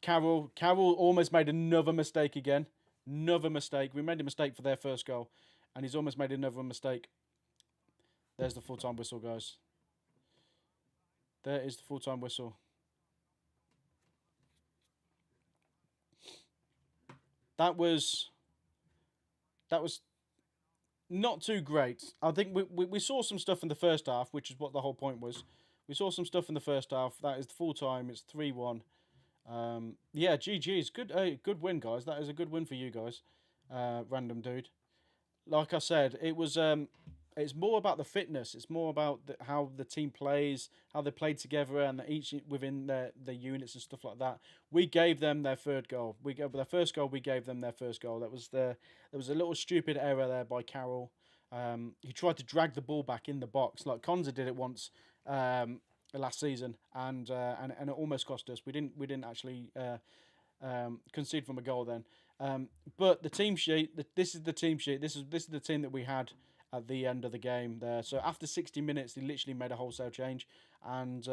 Carroll almost made another mistake again. Another mistake. We made a mistake for their first goal, and he's almost made another mistake. There's the full-time whistle, guys. There is the full-time whistle. That was not too great. I think we saw some stuff in the first half, which is what the whole point was. We saw some stuff in the first half. That is the full-time. It's 3-1. Yeah, GG's. Good win, guys. That is a good win for you guys. Random dude. Like I said, it was... it's more about the fitness. It's more about how the team plays, how they played together, and each within their units and stuff like that. We gave them their third goal. We gave their first goal. We gave them their first goal. There was a little stupid error there by Carroll. He tried to drag the ball back in the box like Konza did it once last season, and it almost cost us. We didn't actually concede from a goal then. But the team sheet. This is the team sheet. This is the team that we had at the end of the game there. So after 60 minutes, he literally made a wholesale change. And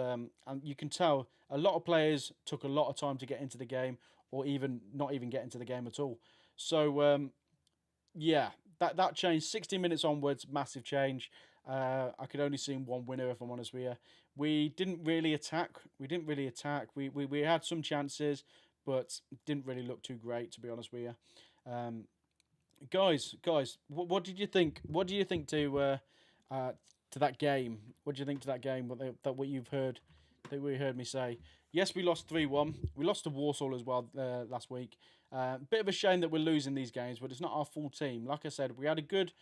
you can tell a lot of players took a lot of time to get into the game, or even not even get into the game at all. So, yeah, that changed. 60 minutes onwards, massive change. I could only see one winner, if I'm honest with you. We didn't really attack. We had some chances, but didn't really look too great, to be honest with you. Guys, what did you think? What do you think to that game? What do you think to that game? What you've heard, that we heard me say? Yes, we lost 3-1. We lost to Warsaw as well last week. Bit of a shame that we're losing these games, but it's not our full team. Like I said, we had a good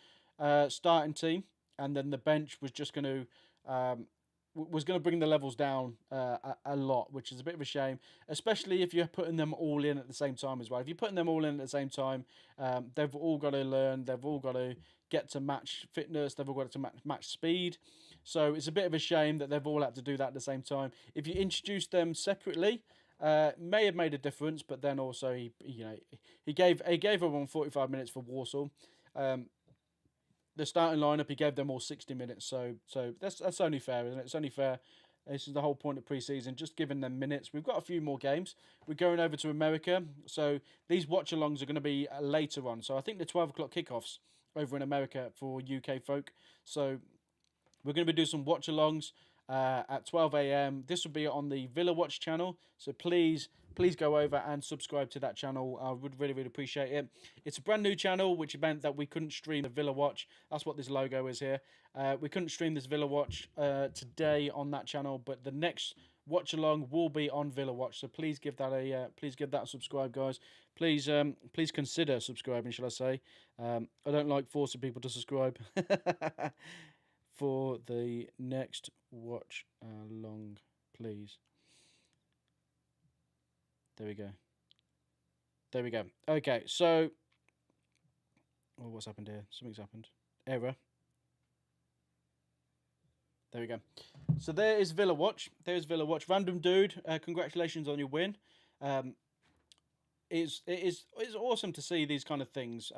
starting team, and then the bench was just going to bring the levels down a lot, which is a bit of a shame, especially if you're putting them all in at the same time as well. If you're putting them all in at the same time, they've all got to learn. They've all got to get to match fitness. They've all got to match speed. So it's a bit of a shame that they've all had to do that at the same time. If you introduced them separately, may have made a difference. But then also he gave everyone 45 minutes for Warsaw. The starting lineup, he gave them all 60 minutes. So that's only fair, isn't it? It's only fair. This is the whole point of preseason, just giving them minutes. We've got a few more games. We're going over to America, so these watch-alongs are going to be later on. So I think the 12 o'clock kickoffs over in America for UK folk. So we're going to be doing some watch-alongs at 12 a.m. This will be on the Villa Watch channel. So please go over and subscribe to that channel. I would really appreciate it. It's a brand new channel, which meant that we couldn't stream the Villa Watch. That's what this logo is here. We couldn't stream this Villa Watch today on that channel, but the next watch along will be on Villa Watch. So please give that a subscribe, guys. Please consider subscribing, shall I say? I don't like forcing people to subscribe. For the next watch along, please. There we go. Okay, so... Oh, what's happened here? Something's happened. Error. There we go. So there is Villa Watch. There's Villa Watch. Random dude, congratulations on your win. It is awesome to see these kind of things.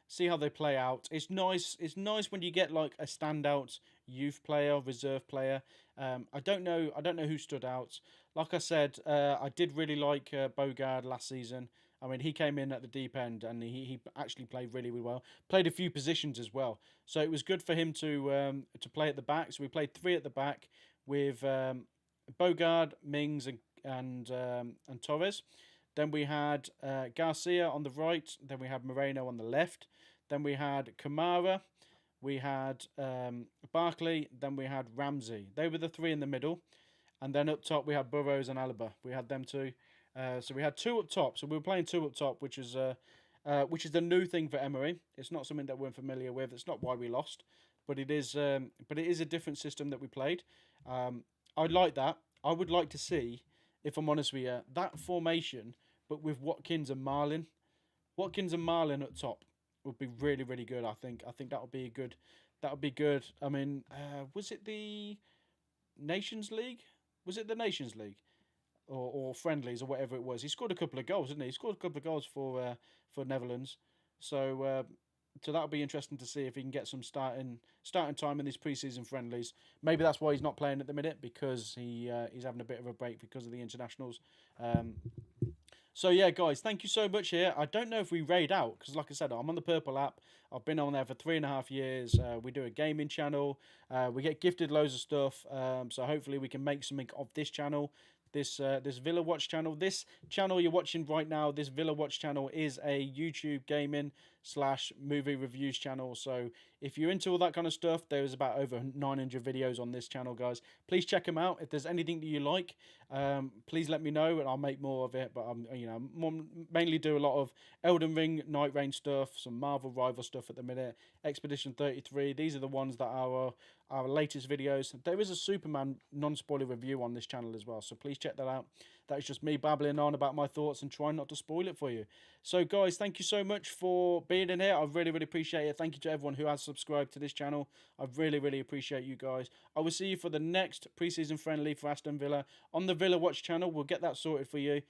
See how they play out. It's nice. It's nice when you get like a standout youth player, reserve player. I don't know who stood out. Like I said, I did really like Bogard last season. I mean, he came in at the deep end and he actually played really well. Played a few positions as well, so it was good for him to play at the back. So we played 3 at the back with Bogard, Mings, and Torres. Then we had Garcia on the right. Then we had Moreno on the left. Then we had Kamara. We had Barkley. Then we had Ramsey. They were the 3 in the middle. And then up top we had Burrows and Alaba. We had them 2. So we had 2 up top. So we were playing 2 up top, which is the new thing for Emery. It's not something that we're familiar with. It's not why we lost, but it is a different system that we played. I like that. I would like to see, if I'm honest with you, that formation, but with Watkins and Marlin. Watkins and Marlin up top would be really good. I think that would be good. That would be good. I mean, was it the Nations League? Was it the Nations League? Or friendlies or whatever it was. He scored a couple of goals, didn't he? He scored a couple of goals for Netherlands. So that'll be interesting to see if he can get some starting time in these preseason friendlies. Maybe that's why he's not playing at the minute, because he's having a bit of a break because of the internationals. So yeah, guys, thank you so much here. I don't know if we raid out, because like I said, I'm on the Purple app. I've been on there for 3.5 years. We do a gaming channel. We get gifted loads of stuff. So hopefully we can make something of this channel. This Villa Watch channel. This channel you're watching right now, this Villa Watch channel, is a YouTube gaming / movie reviews channel. So if you're into all that kind of stuff, there's about over 900 videos on this channel, guys. Please check them out. If there's anything that you like, please let me know and I'll make more of it. But mainly do a lot of Elden Ring, Night Rain stuff, some Marvel Rival stuff at the minute, Expedition 33. These are the ones that are our latest videos. There is a Superman non-spoiler review on this channel as well, so please check that out. That is just me babbling on about my thoughts and trying not to spoil it for you. So guys, thank you so much for being in here. I really appreciate it. Thank you to everyone who has subscribed to this channel. I really appreciate you guys. I will see you for the next preseason friendly for Aston Villa on the Villa Watch channel. We'll get that sorted for you.